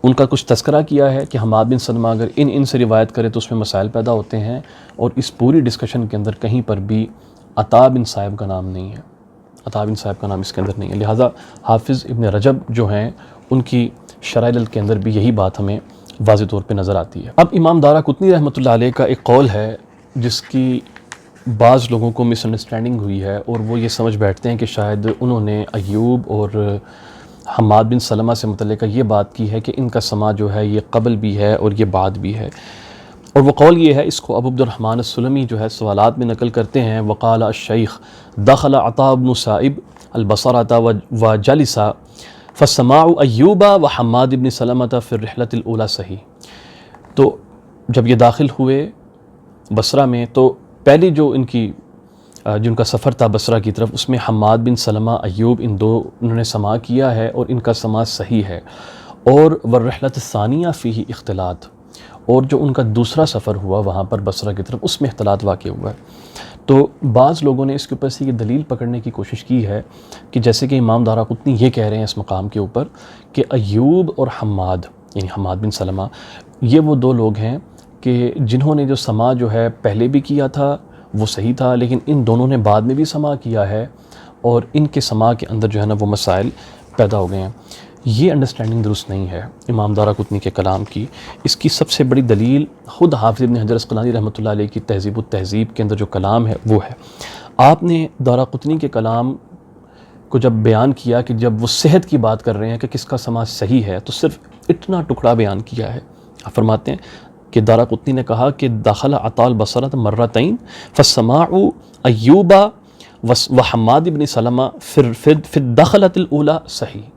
ان کا کچھ تذکرہ کیا ہے کہ حماد بن سلمہ اگر ان سے روایت کرے تو اس میں مسائل پیدا ہوتے ہیں. اور اس پوری ڈسکشن کے اندر کہیں پر بھی عطا بن صاحب کا نام نہیں ہے، عطا بن صاحب کا نام اس کے اندر نہیں ہے. لہٰذا حافظ ابن رجب جو ہیں ان کی شرائع کے اندر بھی یہی بات ہمیں واضح طور پہ نظر آتی ہے. اب امام دارقطنی رحمۃ اللہ علیہ کا ایک قول ہے جس کی بعض لوگوں کو مس انڈرسٹینڈنگ ہوئی ہے، اور وہ یہ سمجھ بیٹھتے ہیں کہ شاید انہوں نے ایوب اور حماد بن سلمہ سے متعلقہ یہ بات کی ہے کہ ان کا سماع جو ہے یہ قبل بھی ہے اور یہ بعد بھی ہے. اور وہ قول یہ ہے، اس کو ابو عبد الرحمن السلمی جو ہے سوالات میں نقل کرتے ہیں، وقال الشیخ دخل عطاء بن صائب البصرة وجلس فسماع ایوب وحماد بن سلمة فی الرحلة الاولى صحیح. تو جب یہ داخل ہوئے بصرہ میں تو پہلی جو ان کا سفر تھا بصرہ کی طرف، اس میں حماد بن سلمہ ایوب انہوں نے سماع کیا ہے اور ان کا سماع صحیح ہے. اور والرحلۃ الثانیہ فیہ اختلاط، اور جو ان کا دوسرا سفر ہوا وہاں پر بصرہ کی طرف اس میں اختلاط واقع ہوا ہے. تو بعض لوگوں نے اس کے اوپر سے یہ دلیل پکڑنے کی کوشش کی ہے کہ جیسے کہ امام دارقطنی یہ کہہ رہے ہیں اس مقام کے اوپر کہ ایوب اور حماد یعنی حماد بن سلمہ یہ وہ 2 لوگ ہیں کہ جنہوں نے جو سماع جو ہے پہلے بھی کیا تھا وہ صحیح تھا، لیکن ان دونوں نے بعد میں بھی سماع کیا ہے اور ان کے سماع کے اندر جو ہے نا وہ مسائل پیدا ہو گئے ہیں. یہ انڈرسٹینڈنگ درست نہیں ہے امام دارقطنی کے کلام کی. اس کی سب سے بڑی دلیل خود حافظ ابن حجر عسقلانی رحمۃ اللہ علیہ کی تہذیب التہذیب کے اندر جو کلام ہے وہ ہے. آپ نے دارقطنی کے کلام کو جب بیان کیا کہ جب وہ صحت کی بات کر رہے ہیں کہ کس کا سماع صحیح ہے تو صرف اتنا ٹکڑا بیان کیا ہے. آپ فرماتے ہیں کہ دارقطنی نے کہا کہ دخل عطاء البصرة مرتين فسماع ایوب وحماد بن سلمہ فی الدخلۃ الاولى صحیح.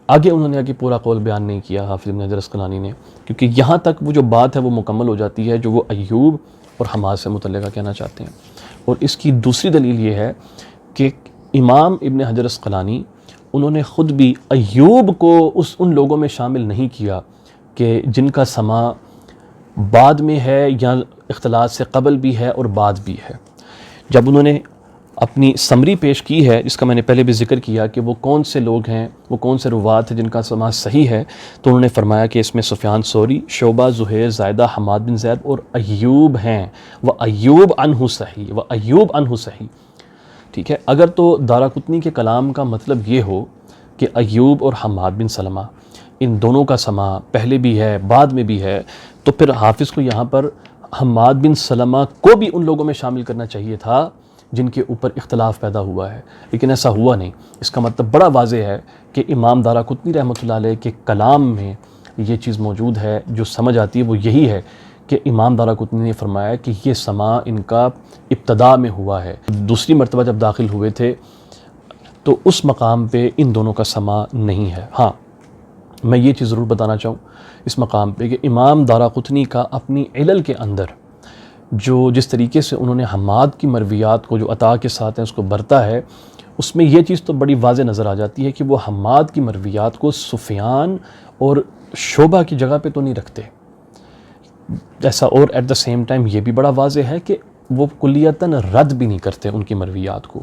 آگے انہوں نے پورا قول بیان نہیں کیا حافظ ابن حجر عسقلانی نے، کیونکہ یہاں تک وہ جو بات ہے وہ مکمل ہو جاتی ہے جو وہ ایوب اور حماد سے متعلقہ کہنا چاہتے ہیں. اور اس کی دوسری دلیل یہ ہے کہ امام ابن حجر عسقلانی انہوں نے خود بھی ایوب کو ان لوگوں میں شامل نہیں کیا کہ جن کا سما بعد میں ہے یا اختلاط سے قبل بھی ہے اور بعد بھی ہے۔ جب انہوں نے اپنی سمری پیش کی ہے، جس کا میں نے پہلے بھی ذکر کیا کہ وہ کون سے لوگ ہیں، وہ کون سے روات ہیں جن کا سماع صحیح ہے، تو انہوں نے فرمایا کہ اس میں سفیان ثوری، شعبہ، زہیر، زائدہ، حماد بن زید اور ایوب ہیں۔ وہ ایوب عنہ صحیح، وہ ایوب عنہ صحیح، ٹھیک ہے۔ اگر تو دارقطنی کے کلام کا مطلب یہ ہو کہ ایوب اور حماد بن سلمہ ان دونوں کا سماع پہلے بھی ہے بعد میں بھی ہے، تو پھر حافظ کو یہاں پر حماد بن سلمہ کو بھی ان لوگوں میں شامل کرنا چاہیے تھا جن کے اوپر اختلاف پیدا ہوا ہے، لیکن ایسا ہوا نہیں۔ اس کا مطلب بڑا واضح ہے کہ امام دارقطنی رحمۃ اللہ علیہ کے کلام میں یہ چیز موجود ہے۔ جو سمجھ آتی ہے وہ یہی ہے کہ امام دارقطنی نے فرمایا کہ یہ سماع ان کا ابتدا میں ہوا ہے، دوسری مرتبہ جب داخل ہوئے تھے تو اس مقام پہ ان دونوں کا سماع نہیں ہے۔ ہاں، میں یہ چیز ضرور بتانا چاہوں اس مقام پہ کہ امام دارقطنی کا اپنی علل کے اندر جس طریقے سے انہوں نے حماد کی مرویات کو جو عطا کے ساتھ ہیں اس کو برتا ہے، اس میں یہ چیز تو بڑی واضح نظر آ جاتی ہے کہ وہ حماد کی مرویات کو سفیان اور شعبہ کی جگہ پہ تو نہیں رکھتے ایسا، اور ایٹ دا سیم ٹائم یہ بھی بڑا واضح ہے کہ وہ کلیتاً رد بھی نہیں کرتے ان کی مرویات کو،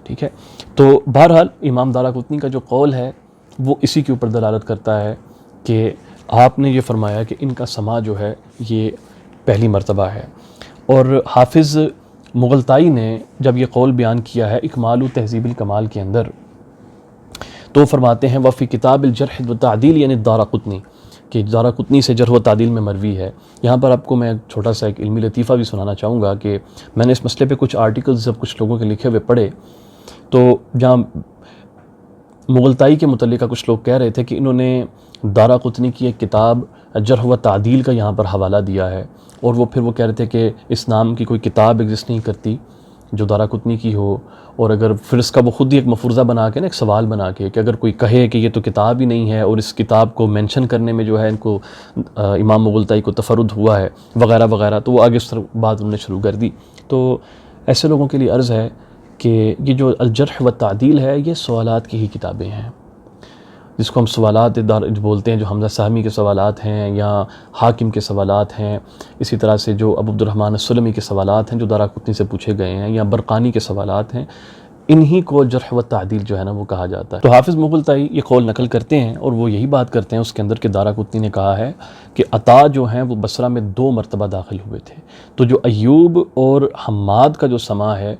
ٹھیک ہے۔ تو بہرحال امام دارقطنی کا جو قول ہے وہ اسی کے اوپر دلالت کرتا ہے کہ آپ نے یہ فرمایا کہ ان کا سماع جو ہے یہ پہلی مرتبہ ہے۔ اور حافظ مغلطائی نے جب یہ قول بیان کیا ہے اکمال و تہذیب الکمال کے اندر، تو فرماتے ہیں وفی کتاب الجرح والتعدیل یعنی دارقطنی، کہ دارقطنی سے جرح و تعدیل میں مروی ہے۔ یہاں پر آپ کو میں چھوٹا سا ایک علمی لطیفہ بھی سنانا چاہوں گا کہ میں نے اس مسئلے پہ کچھ آرٹیکلز جب کچھ لوگوں کے لکھے ہوئے پڑھے، تو جہاں مغلطائی کے متعلقہ کچھ لوگ کہہ رہے تھے کہ انہوں نے دارقطنی کی ایک کتاب جرح و تعدیل کا یہاں پر حوالہ دیا ہے، اور وہ پھر وہ کہہ رہے تھے کہ اس نام کی کوئی کتاب ایگزسٹ نہیں کرتی جو دارقطنی کی ہو، اور اگر پھر اس کا وہ خود ہی ایک مفروضہ بنا کے نا ایک سوال بنا کے کہ اگر کوئی کہے کہ یہ تو کتاب ہی نہیں ہے اور اس کتاب کو مینشن کرنے میں جو ہے ان کو امام مغلطائی کو تفرد ہوا ہے وغیرہ وغیرہ، تو وہ آگے اس طرح بات انہوں نے شروع کر دی۔ تو ایسے لوگوں کے لیے عرض ہے کہ یہ جو الجرح و تعدیل ہے یہ سوالات کی ہی کتابیں ہیں، جس کو ہم سوالات بولتے ہیں، جو حمزہ سہمی کے سوالات ہیں یا حاکم کے سوالات ہیں، اسی طرح سے جو ابو عبد الرحمن السلمی کے سوالات ہیں جو دارقطنی سے پوچھے گئے ہیں، یا برقانی کے سوالات ہیں، انہی کو جرح و تعدیل جو ہے نا وہ کہا جاتا ہے۔ تو حافظ مغلطائی یہ قول نقل کرتے ہیں اور وہ یہی بات کرتے ہیں اس کے اندر کہ دارقطنی نے کہا ہے کہ عطا جو ہیں وہ بصرہ میں 2 مرتبہ داخل ہوئے تھے، تو جو ایوب اور حماد کا جو سماع ہے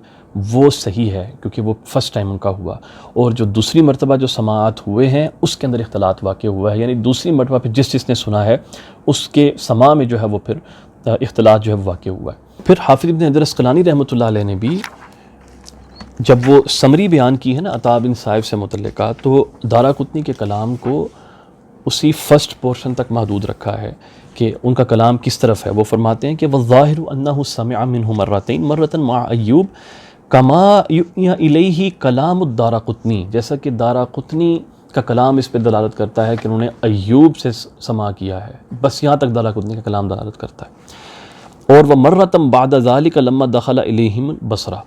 وہ صحیح ہے کیونکہ وہ فرسٹ ٹائم ان کا ہوا، اور جو دوسری مرتبہ جو سماعات ہوئے ہیں اس کے اندر اختلاط واقع ہوا ہے، یعنی دوسری مرتبہ پھر جس نے سنا ہے اس کے سماع میں جو ہے وہ پھر اختلاط جو ہے واقع ہوا ہے۔ پھر حافظ ابن حجر عسقلانی رحمۃ اللہ علیہ نے بھی جب وہ سمری بیان کی ہے نا عطا بن صائب سے متعلقہ، تو دارقطنی کے کلام کو اسی فرسٹ پورشن تک محدود رکھا ہے کہ ان کا کلام کس طرف ہے۔ وہ فرماتے ہیں کہ وَالظَّاهِرُ أَنَّهُ سَمِعَ مِنْهُ مَرَّتَيْن مَرَّةً مَعَ أَيُّوب كَمَا يُؤْنِيَ إِلَيْهِ كَلَامُ الدَّارَقُطْنِي، جیسا کہ دارقطنی کا کلام اس پہ دلالت کرتا ہے کہ انہوں نے ایوب سے سماع کیا ہے، بس یہاں تک دارقطنی کا کلام دلالت کرتا ہے۔ اور وَمَرَّةً بَعْدَ ذَلِكَ لَمَّا دَخَلَ إِلَيْهِمْ بصرہ،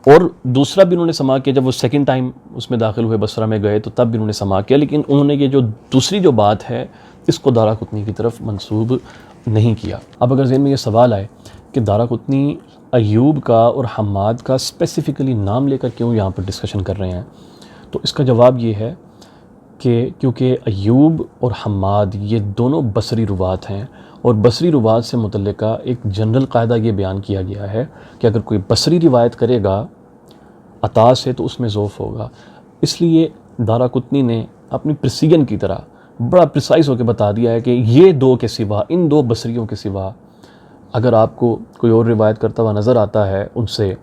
اور دوسرا بھی انہوں نے سماع کیا جب وہ سیکنڈ ٹائم اس میں داخل ہوئے بصرہ میں گئے تو تب بھی انہوں نے سماع کیا، لیکن انہوں نے یہ جو دوسری جو بات ہے اس کو دارقطنی کی طرف منسوب نہیں کیا۔ اب اگر ذہن میں یہ سوال آئے کہ دارقطنی ایوب کا اور حماد کا اسپیسیفکلی نام لے کر کیوں یہاں پر ڈسکشن کر رہے ہیں، تو اس کا جواب یہ ہے کہ کیونکہ ایوب اور حماد یہ دونوں بصری روات ہیں، اور بصری روات سے متعلقہ ایک جنرل قاعدہ یہ بیان کیا گیا ہے کہ اگر کوئی بصری روایت کرے گا عطا سے تو اس میں ضعف ہوگا، اس لیے دارقطنی نے اپنی پریسیجن کی طرح بڑا پریسائز ہو کے بتا دیا ہے کہ یہ 2 کے سوا، ان 2 بصریوں کے سوا اگر آپ کو کوئی اور روایت کرتا ہوا نظر آتا ہے ان سے،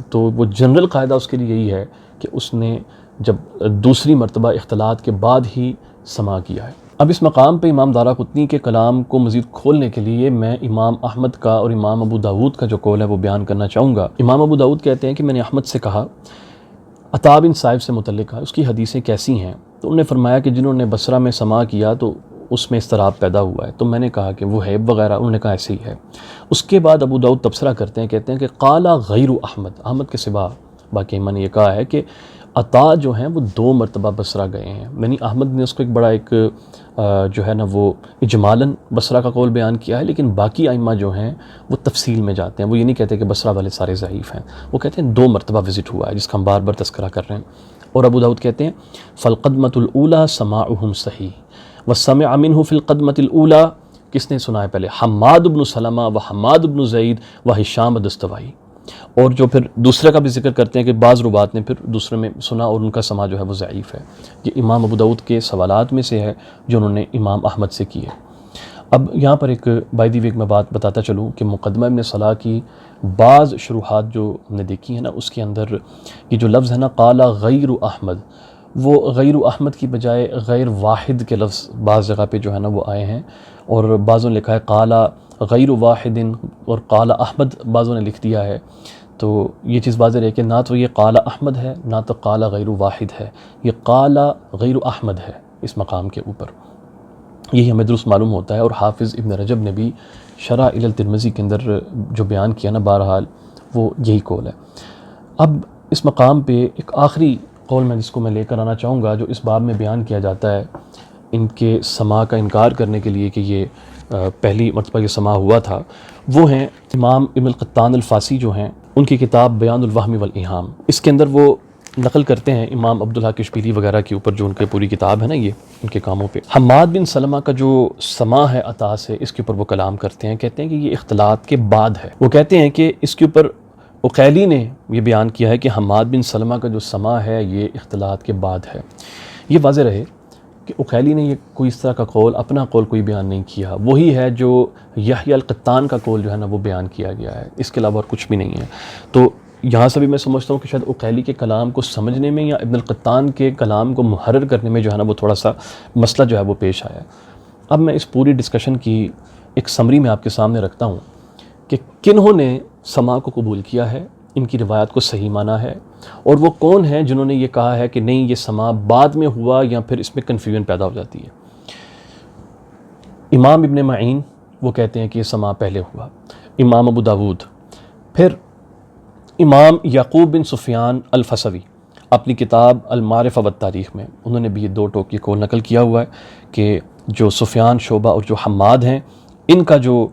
تو وہ جنرل قاعدہ اس کے لیے یہی ہے کہ اس نے جب دوسری مرتبہ اختلاط کے بعد ہی سماع کیا ہے۔ اب اس مقام پہ امام دارقطنی کے کلام کو مزید کھولنے کے لیے میں امام احمد کا اور امام ابو داود کا جو قول ہے وہ بیان کرنا چاہوں گا۔ امام ابو داود کہتے ہیں کہ میں نے احمد سے کہا عطا بن صائب سے متعلقہ اس کی حدیثیں کیسی ہیں، تو انہوں نے فرمایا کہ جنہوں نے بصرہ میں سماع کیا تو اس میں اضطراب پیدا ہوا ہے، تو میں نے کہا کہ وہ حیب وغیرہ، انہوں نے کہا ایسے ہی ہے۔ اس کے بعد ابو داؤد تبصرہ کرتے ہیں، کہتے ہیں کہ قال غیر احمد، احمد کے سوا باقی امام نے یہ کہا ہے کہ عطا جو ہیں وہ 2 مرتبہ بصرہ گئے ہیں، یعنی احمد نے اس کو ایک بڑا ایک جو ہے نا وہ اجمالاً بصرہ کا قول بیان کیا ہے، لیکن باقی ائمہ جو ہیں وہ تفصیل میں جاتے ہیں، وہ یہ نہیں کہتے کہ بصرہ والے سارے ضعیف ہیں، وہ کہتے ہیں 2 مرتبہ وزٹ ہوا ہے، جس کا ہم بار بار تذکرہ کر رہے ہیں۔ اور ابو داؤد کہتے ہیں فالقدمۃ الاولیٰ سماعہم صحیح وسمع منہ فی القدمۃ الاولیٰ، کس نے سنا ہے پہلے؟ حماد بن سلمہ و حماد بن زید و ہشام دستوائی۔ اور جو پھر دوسرے کا بھی ذکر کرتے ہیں کہ بعض روات نے پھر دوسرے میں سنا اور ان کا سماع جو ہے وہ ضعیف ہے۔ یہ امام ابو داؤد کے سوالات میں سے ہے جو انہوں نے امام احمد سے کیے۔ اب یہاں پر ایک بائی دی وے ایک میں بات بتاتا چلوں کہ مقدمہ ابن صلاح کی بعض شروحات جو ہم نے دیکھی ہیں نا، اس کے اندر یہ جو لفظ ہے نا قال غیر احمد، وہ غیر احمد کی بجائے غیر واحد کے لفظ بعض جگہ پہ جو ہے نا وہ آئے ہیں، اور بعضوں نے لکھا ہے قال غیر واحد اور قال احمد بعضوں نے لکھ دیا ہے۔ تو یہ چیز واضح ہے کہ نہ تو یہ قال احمد ہے نہ تو قال غیر واحد ہے، یہ قال غیر احمد ہے اس مقام کے اوپر، یہی ہمیں درست معلوم ہوتا ہے۔ اور حافظ ابن رجب نے بھی شرح الی الترمذی کے اندر جو بیان کیا نا بہرحال وہ یہی قول ہے۔ اب اس مقام پہ ایک آخری قول میں جس کو میں لے کر آنا چاہوں گا، جو اس باب میں بیان کیا جاتا ہے ان کے سماع کا انکار کرنے کے لیے کہ یہ پہلی مرتبہ یہ سماع ہوا تھا، وہ ہیں امام ابن القطان الفاسی جو ہیں، ان کی کتاب بیان الوہم والایہام، اس کے اندر وہ نقل کرتے ہیں امام عبدالحق اشبیلی وغیرہ کے اوپر جو ان کے پوری کتاب ہے نا یہ ان کے کاموں پہ، حماد بن سلمہ کا جو سماع ہے عطا سے، اس کے اوپر وہ کلام کرتے ہیں، کہتے ہیں کہ یہ اختلاط کے بعد ہے۔ وہ کہتے ہیں کہ اس کے اوپر عقیلی نے یہ بیان کیا ہے کہ حماد بن سلمہ کا جو سماع ہے یہ اختلاط کے بعد ہے۔ یہ واضح رہے کہ عقیلی نے یہ کوئی اس طرح کا قول، اپنا قول کوئی بیان نہیں کیا، وہی ہے جو یحییٰ القطان کا قول جو ہے نا وہ بیان کیا گیا ہے، اس کے علاوہ اور کچھ بھی نہیں ہے۔ تو یہاں سے بھی میں سمجھتا ہوں کہ شاید عقیلی کے کلام کو سمجھنے میں یا ابن القطان کے کلام کو محرر کرنے میں جو ہے نا وہ تھوڑا سا مسئلہ جو ہے وہ پیش آیا ہے۔ اب میں اس پوری ڈسکشن کی ایک سمری میں آپ کے سامنے رکھتا ہوں کہ کنہوں نے سماع کو قبول کیا ہے، ان کی روایت کو صحیح مانا ہے، اور وہ کون ہیں جنہوں نے یہ کہا ہے کہ نہیں یہ سماع بعد میں ہوا یا پھر اس میں کنفیوژن پیدا ہو جاتی ہے۔ امام ابن معین وہ کہتے ہیں کہ یہ سماع پہلے ہوا، امام ابو داود، پھر امام یعقوب بن سفیان الفسوی اپنی کتاب المعرفہ والتاریخ میں انہوں نے بھی یہ 2 ٹوک کی قول نقل کیا ہوا ہے کہ جو سفیان، شعبہ اور جو حماد ہیں ان کا جو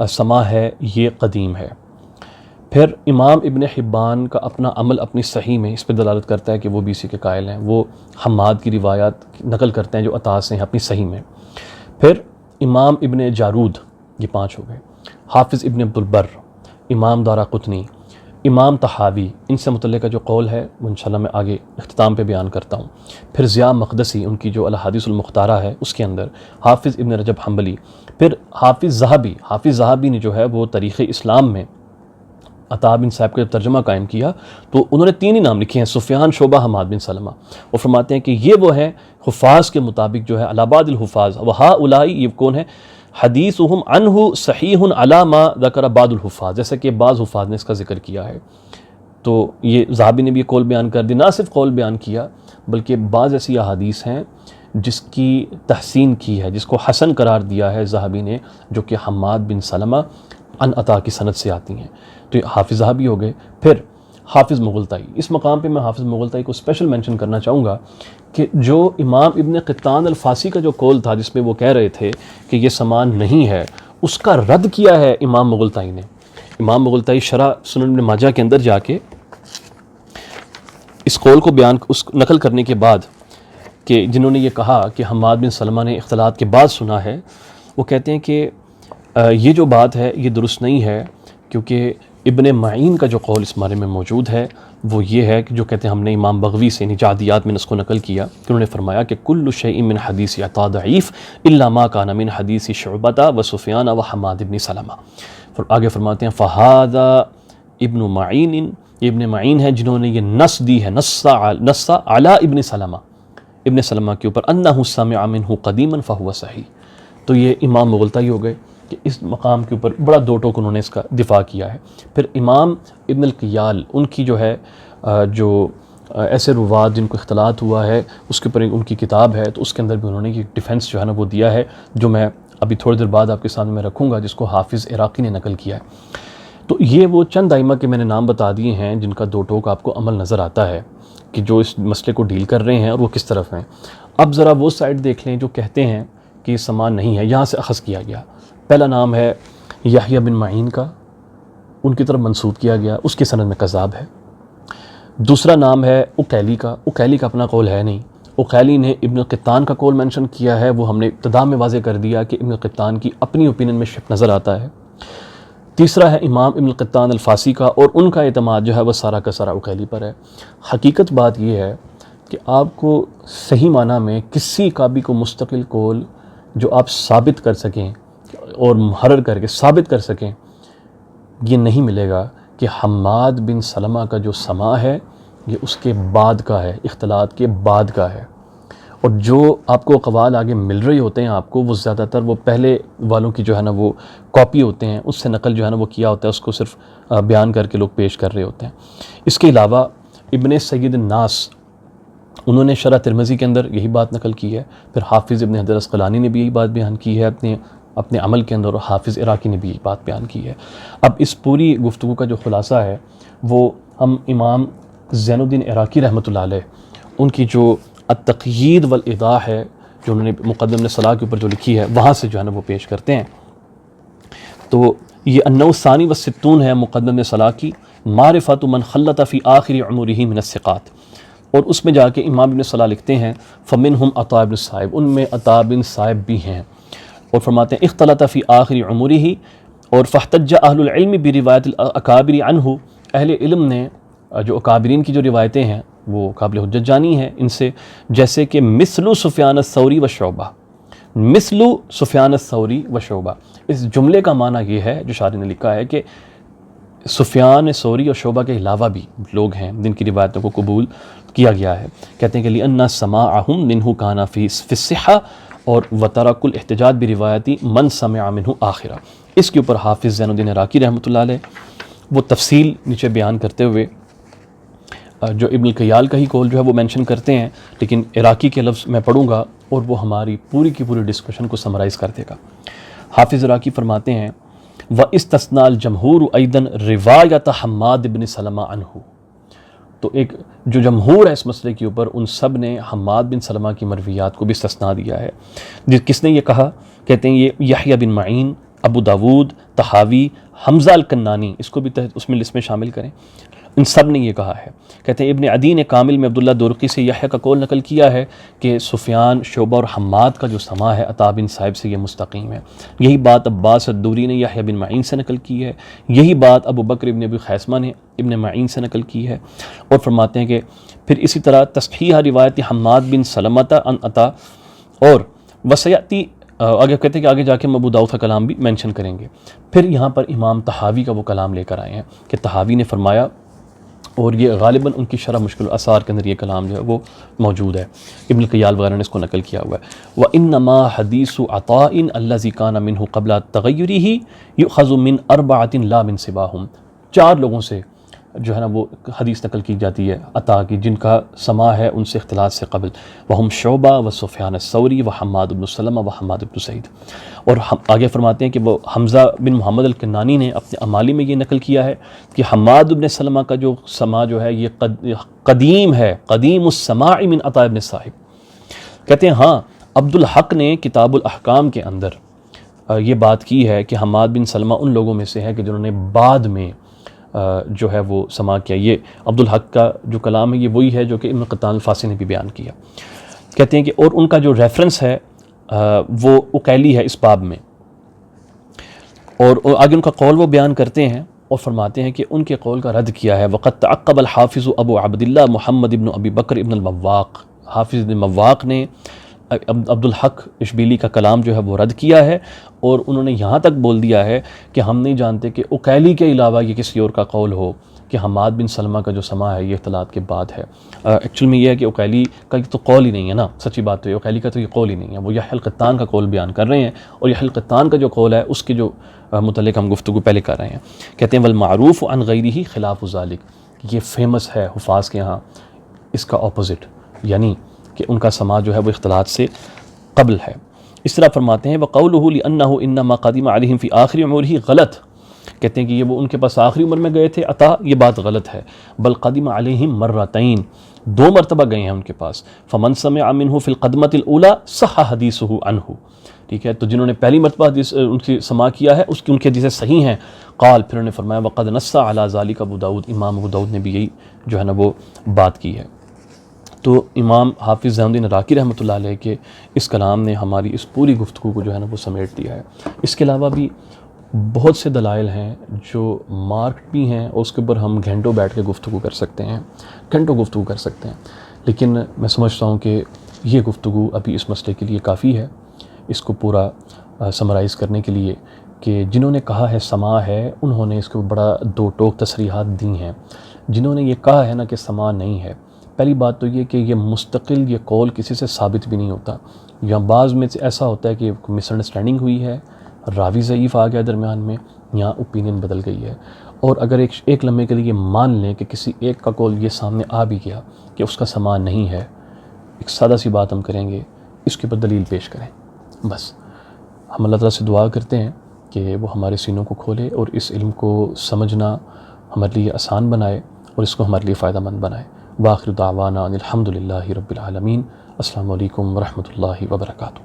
سماع ہے یہ قدیم ہے۔ پھر امام ابن حبان کا اپنا عمل اپنی صحیح میں اس پہ دلالت کرتا ہے کہ وہ بھی اسی کے قائل ہیں، وہ حماد کی روایات نقل کرتے ہیں جو عطا سے ہیں اپنی صحیح میں۔ پھر امام ابن جارود، یہ 5 ہو گئے، حافظ ابن عبد البر، امام دارقطنی، امام طحاوی، ان سے متعلقہ جو قول ہے وہ انشاءاللہ میں آگے اختتام پہ بیان کرتا ہوں۔ پھر ضیاء مقدسی، ان کی جو الاحادیث المختارہ ہے اس کے اندر، حافظ ابن رجب حنبلی، پھر حافظ ذہبی نے جو ہے وہ تاریخ اسلام میں عطا بن صاحب کا جب ترجمہ قائم کیا تو انہوں نے 3 ہی نام لکھے ہیں، سفیان، شعبہ، حماد بن سلمہ، اور فرماتے ہیں کہ یہ وہ ہیں حفاظ کے مطابق جو ہے الاباد الحفاظ، وہؤلاء یہ کون ہے حدیثہم عنہ صحیح علی ما ذکر بعض الحفاظ، جیسا کہ بعض حفاظ نے اس کا ذکر کیا ہے۔ تو یہ ذہبی نے بھی یہ قول بیان کر دی، نہ صرف قول بیان کیا بلکہ بعض ایسی احادیث ہیں جس کی تحسین کی ہے، جس کو حسن قرار دیا ہے ذہبی نے، جو کہ حماد بن سلمہ عن عطا کی سند سے آتی ہیں۔ تو یہ حافظ ذہبی ہو گئے۔ پھر حافظ مغلطائی، اس مقام پہ میں حافظ مغلطائی کو اسپیشل مینشن کرنا چاہوں گا کہ جو امام ابن قطان الفاسی کا جو قول تھا جس میں وہ کہہ رہے تھے کہ یہ سماع نہیں ہے، اس کا رد کیا ہے امام مغلطائی نے۔ امام مغلطائی شرح سنن ابن ماجہ کے اندر جا کے اس قول کو نقل کرنے کے بعد کہ جنہوں نے یہ کہا کہ حماد بن سلمہ نے اختلاط کے بعد سنا ہے، وہ کہتے ہیں کہ یہ جو بات ہے یہ درست نہیں ہے، کیونکہ ابن معین کا جو قول اس بارے میں موجود ہے وہ یہ ہے کہ جو کہتے ہیں ہم نے امام بغوی سے نجادیات میں اس کو نقل کیا کہ انہوں نے فرمایا کہ کل شیء من حدیث عطا ضعیف الا ما کان من حدیث شعبہ و سفیان و حماد بن سلمہ۔ آگے فرماتے ہیں فہذا ابن معین، یہ ابن معین ہے جنہوں نے یہ نص دی ہے، نص علی ابن سلمہ کے اوپر انہ سمع منہ قدیما فہو صحیح۔ تو یہ امام مغلطائی ہو گئے کہ اس مقام کے اوپر بڑا 2 ٹوک انہوں نے اس کا دفاع کیا ہے۔ پھر امام ابن القیال، ان کی جو ہے جو ایسے روات جن کو اختلاط ہوا ہے اس کے اوپر ان کی کتاب ہے، تو اس کے اندر بھی انہوں نے یہ ڈیفنس جو ہے نا وہ دیا ہے، جو میں ابھی تھوڑی دیر بعد آپ کے سامنے میں رکھوں گا، جس کو حافظ عراقی نے نقل کیا ہے۔ تو یہ وہ چند ائمہ کے میں نے نام بتا دیے ہیں جن کا 2 ٹوک آپ کو عمل نظر آتا ہے کہ جو اس مسئلے کو ڈیل کر رہے ہیں اور وہ کس طرف ہیں۔ اب ذرا وہ سائڈ دیکھ لیں جو کہتے ہیں کہ یہ سما نہیں ہے، یہاں سے اخذ کیا گیا۔ پہلا نام ہے یحییٰ بن معین کا، ان کی طرف منسوب کیا گیا، اس کی سند میں کذاب ہے۔ دوسرا نام ہے عقیلی کا، عقیلی کا اپنا قول ہے نہیں، عقیلی نے ابن قطان کا قول مینشن کیا ہے، وہ ہم نے ابتدا میں واضح کر دیا کہ ابن قطان کی اپنی اوپینین میں شک نظر آتا ہے۔ تیسرا ہے امام ابن قطان الفاسی کا، اور ان کا اعتماد جو ہے وہ سارا کا سارا عقیلی پر ہے۔ حقیقت بات یہ ہے کہ آپ کو صحیح معنی میں کسی کا بھی کو مستقل قول جو آپ ثابت کر سکیں اور محرر کر کے ثابت کر سکیں، یہ نہیں ملے گا کہ حماد بن سلمہ کا جو سما ہے یہ اس کے بعد کا ہے، اختلاط کے بعد کا ہے، اور جو آپ کو اقوال آگے مل رہے ہوتے ہیں آپ کو، وہ زیادہ تر وہ پہلے والوں کی جو ہے نا وہ کاپی ہوتے ہیں، اس سے نقل جو ہے نا وہ کیا ہوتا ہے، اس کو صرف بیان کر کے لوگ پیش کر رہے ہوتے ہیں۔ اس کے علاوہ ابن سید الناس، انہوں نے شرح ترمذی کے اندر یہی بات نقل کی ہے، پھر حافظ ابن حجر اسقلانی نے بھی یہی بات بیان کی ہے اپنے عمل کے اندر، اور حافظ عراقی نے بھی یہی بات بیان کی ہے۔ اب اس پوری گفتگو کا جو خلاصہ ہے وہ ہم امام زین الدین عراقی رحمۃ اللہ علیہ ان کی جو التقیید والایضاح ہے، جو انہوں نے مقدمہ صلاح کے اوپر جو لکھی ہے، وہاں سے جو ہے نا وہ پیش کرتے ہیں۔ تو یہ النوع الثانی والستون ہے مقدمہ صلاح کی، معرفت من خلط فی آخر عمرہ من الثقات، اور اس میں جا کے امام ابن صلاح لکھتے ہیں فمنہم عطاء بن الصائب، ان میں عطاء بن صائب بھی ہیں، اور فرماتے ہیں اختلط فی آخر عمرہ، اور فاحتج اہل العلم بروایت الاکابر عنہ، اہل علم نے جو اکابرین کی جو روایتیں ہیں وہ قابل حجت جانی ہیں ان سے، جیسے کہ مثل سفیان الثوری و شعبہ، مثل سفیان الثوری و شعبہ، اس جملے کا معنی یہ ہے جو شاعر نے لکھا ہے کہ سفیان ثوری اور شعبہ کے علاوہ بھی لوگ ہیں جن کی روایتوں کو قبول کیا گیا ہے۔ کہتے ہیں کہ لِأَنَّ سَمَاعَهُمْ مِنْهُ كَانَ فِي الصِّحَّةِ، اور وَتَرَكُ الْاحْتِجَاجِ بِرِوَایَتِ مَنْ سَمِعَ مِنْهُ آخِرًا۔ اس کے اوپر حافظ زین الدین عراقی رحمۃ اللہ علیہ وہ تفصیل نیچے بیان کرتے ہوئے جو ابن القیال کا ہی قول جو ہے وہ مینشن کرتے ہیں، لیکن عراقی کے لفظ میں پڑھوں گا اور وہ ہماری پوری کی پوری ڈسکشن کو سمرائز کر دے گا۔ حافظ عراقی فرماتے ہیں وَإِسْتَثْنَى الْجَمْهُورُ أَيْضًا رِوَایَةَ حماد بن سلمہ عنہ، تو ایک جو جمہور ہے اس مسئلے کے اوپر، ان سب نے حماد بن سلمہ کی مرویات کو بھی استثناء دیا ہے۔ کس نے یہ کہا؟ کہتے ہیں یہ یحییٰ بن معین، ابو داود، طحاوی، حمزہ الکنانی، اس کو بھی اس میں لسٹ میں شامل کریں، ان سب نے یہ کہا ہے۔ کہتے ہیں ابن عدی نے کامل میں عبداللہ دورقی سے یحییٰ کا قول نقل کیا ہے کہ سفیان، شعبہ اور حماد کا جو سما ہے عطاء بن صائب سے یہ مستقیم ہے۔ یہی بات عباس الدوری نے یحییٰ بن معین سے نقل کی ہے، یہی بات ابو بکر ابن ابی خیثمہ نے ابن معین سے نقل کی ہے، اور فرماتے ہیں کہ پھر اسی طرح تصحیح روایت حماد بن سلمۃ عن عطاء، اور وسیاتی آگے کہتے ہیں کہ آگے جا کے ہم ابو داؤد کا کلام بھی مینشن کریں گے۔ پھر یہاں پر امام طحاوی کا وہ کلام لے کر آئے ہیں کہ طحاوی نے فرمایا، اور یہ غالباً ان کی شرح مشکل الاثار کے اندر یہ کلام جو ہے وہ موجود ہے، ابن القیال وغیرہ نے اس کو نقل کیا ہوا ہے۔ وَإِنَّمَا حَدِيثُ عَطَاءٍ الَّذِي كَانَ مِنْهُ قَبْلَ تَغَيُّرِهِ يُؤْخَذُ مِنْ أَرْبَعَةٍ لَا مِنْ سِوَاهُمْ، 4 لوگوں سے جو ہے نا وہ حدیث نقل کی جاتی ہے عطا کی، جن کا سما ہے ان سے اختلاط سے قبل، وہم شعبہ و سفیان الثوری و حماد بن سلمہ و حماد بن سعید، اور آگے فرماتے ہیں کہ وہ حمزہ بن محمد الکنانی نے اپنے امالی میں یہ نقل کیا ہے کہ حماد بن سلمہ کا جو سما جو ہے یہ قدیم ہے، قدیم السماع من عطاء بن صائب۔ کہتے ہیں ہاں عبد الحق نے کتاب الاحکام کے اندر یہ بات کی ہے کہ حماد بن سلمہ ان لوگوں میں سے ہے کہ جنہوں نے بعد میں جو ہے وہ سما کیا۔ یہ عبد الحق کا جو کلام ہے یہ وہی ہے جو کہ ابن قطان الفاسی نے بھی بیان کیا۔ کہتے ہیں کہ اور ان کا جو ریفرنس ہے وہ عقیلی ہے اس باب میں، اور آگے ان کا قول وہ بیان کرتے ہیں اور فرماتے ہیں کہ ان کے قول کا رد کیا ہے۔ وقد تعقب الحافظ ابو عبداللہ محمد ابن ابی بکر ابن المواق، حافظ ابن مواق نے عبد الحق اشبیلی کا کلام جو ہے وہ رد کیا ہے، اور انہوں نے یہاں تک بول دیا ہے کہ ہم نہیں جانتے کہ عقیلی کے علاوہ یہ کسی اور کا قول ہو کہ حماد بن سلمہ کا جو سما ہے یہ اختلاط کے بعد ہے۔ ایکچوئل میں یہ ہے کہ عقیلی کا تو قول ہی نہیں ہے نا، سچی بات تو یہ عقیلی کا تو یہ قول ہی نہیں ہے، وہ یحییٰ القطان کا قول بیان کر رہے ہیں، اور یحییٰ القطان کا جو قول ہے اس کے جو متعلق ہم گفتگو پہلے کر رہے ہیں۔ کہتے ہیں والمعروف عن غیرہ خلاف ذلک، یہ فیمس ہے حفاظ کے ہاں اس کا اپوزٹ، یعنی کہ ان کا سما جو ہے وہ اختلاط سے قبل ہے۔ اس طرح فرماتے ہیں وقولہ لأنہ انما قدم علیہم فی آخر عمرہ، غلط، کہتے ہیں کہ یہ وہ ان کے پاس آخری عمر میں گئے تھے عطا، یہ بات غلط ہے، بل قدم علیہم مرتین، 2 مرتبہ گئے ہیں ان کے پاس. فمن سمع منہ فی القدمۃ الاولی صح حدیثہ عنہ. ٹھیک ہے، تو جنہوں نے پہلی مرتبہ حدیث ان کی سماع کیا ہے ان کی حدیثیں صحیح ہیں. قال، پھر انہوں نے فرمایا وقد نص علی ذلک ابو داؤد، امام ابو داؤد نے بھی یہی جو ہے نا وہ بات کی ہے. تو امام حافظ ضیاء الدین عراقی رحمۃ اللہ علیہ کے اس کلام نے ہماری اس پوری گفتگو کو جو ہے نا وہ سمیٹ دیا ہے. اس کے علاوہ بھی بہت سے دلائل ہیں جو مارکڈ بھی ہیں، اور اس کے اوپر ہم گھنٹوں بیٹھ کے گفتگو کر سکتے ہیں، گھنٹوں گفتگو کر سکتے ہیں. لیکن میں سمجھتا ہوں کہ یہ گفتگو ابھی اس مسئلے کے لیے کافی ہے، اس کو پورا سمرائز کرنے کے لیے کہ جنہوں نے کہا ہے سماع ہے، انہوں نے اس کو بڑا 2 ٹوک تصریحات دی ہیں. جنہوں نے یہ کہا ہے نا کہ سماع نہیں ہے، پہلی بات تو یہ کہ یہ مستقل یہ قول کسی سے ثابت بھی نہیں ہوتا. یا بعض میں سے ایسا ہوتا ہے کہ مس انڈرسٹینڈنگ ہوئی ہے، راوی ضعیف آ گیا درمیان میں، یا اوپینین بدل گئی ہے. اور اگر ایک لمحے کے لیے مان لیں کہ کسی ایک کا قول یہ سامنے آ بھی گیا کہ اس کا سماع نہیں ہے، ایک سادہ سی بات ہم کریں گے، اس کے اوپر دلیل پیش کریں. بس ہم اللہ تعالیٰ سے دعا کرتے ہیں کہ وہ ہمارے سینوں کو کھولے اور اس علم کو سمجھنا ہمارے لیے آسان بنائے اور اس کو ہمارے لیے فائدہ مند بنائے. وآخر دعوانا ان الحمد للہ رب العالمین. السلام علیکم ورحمۃ اللہ وبرکاتہ.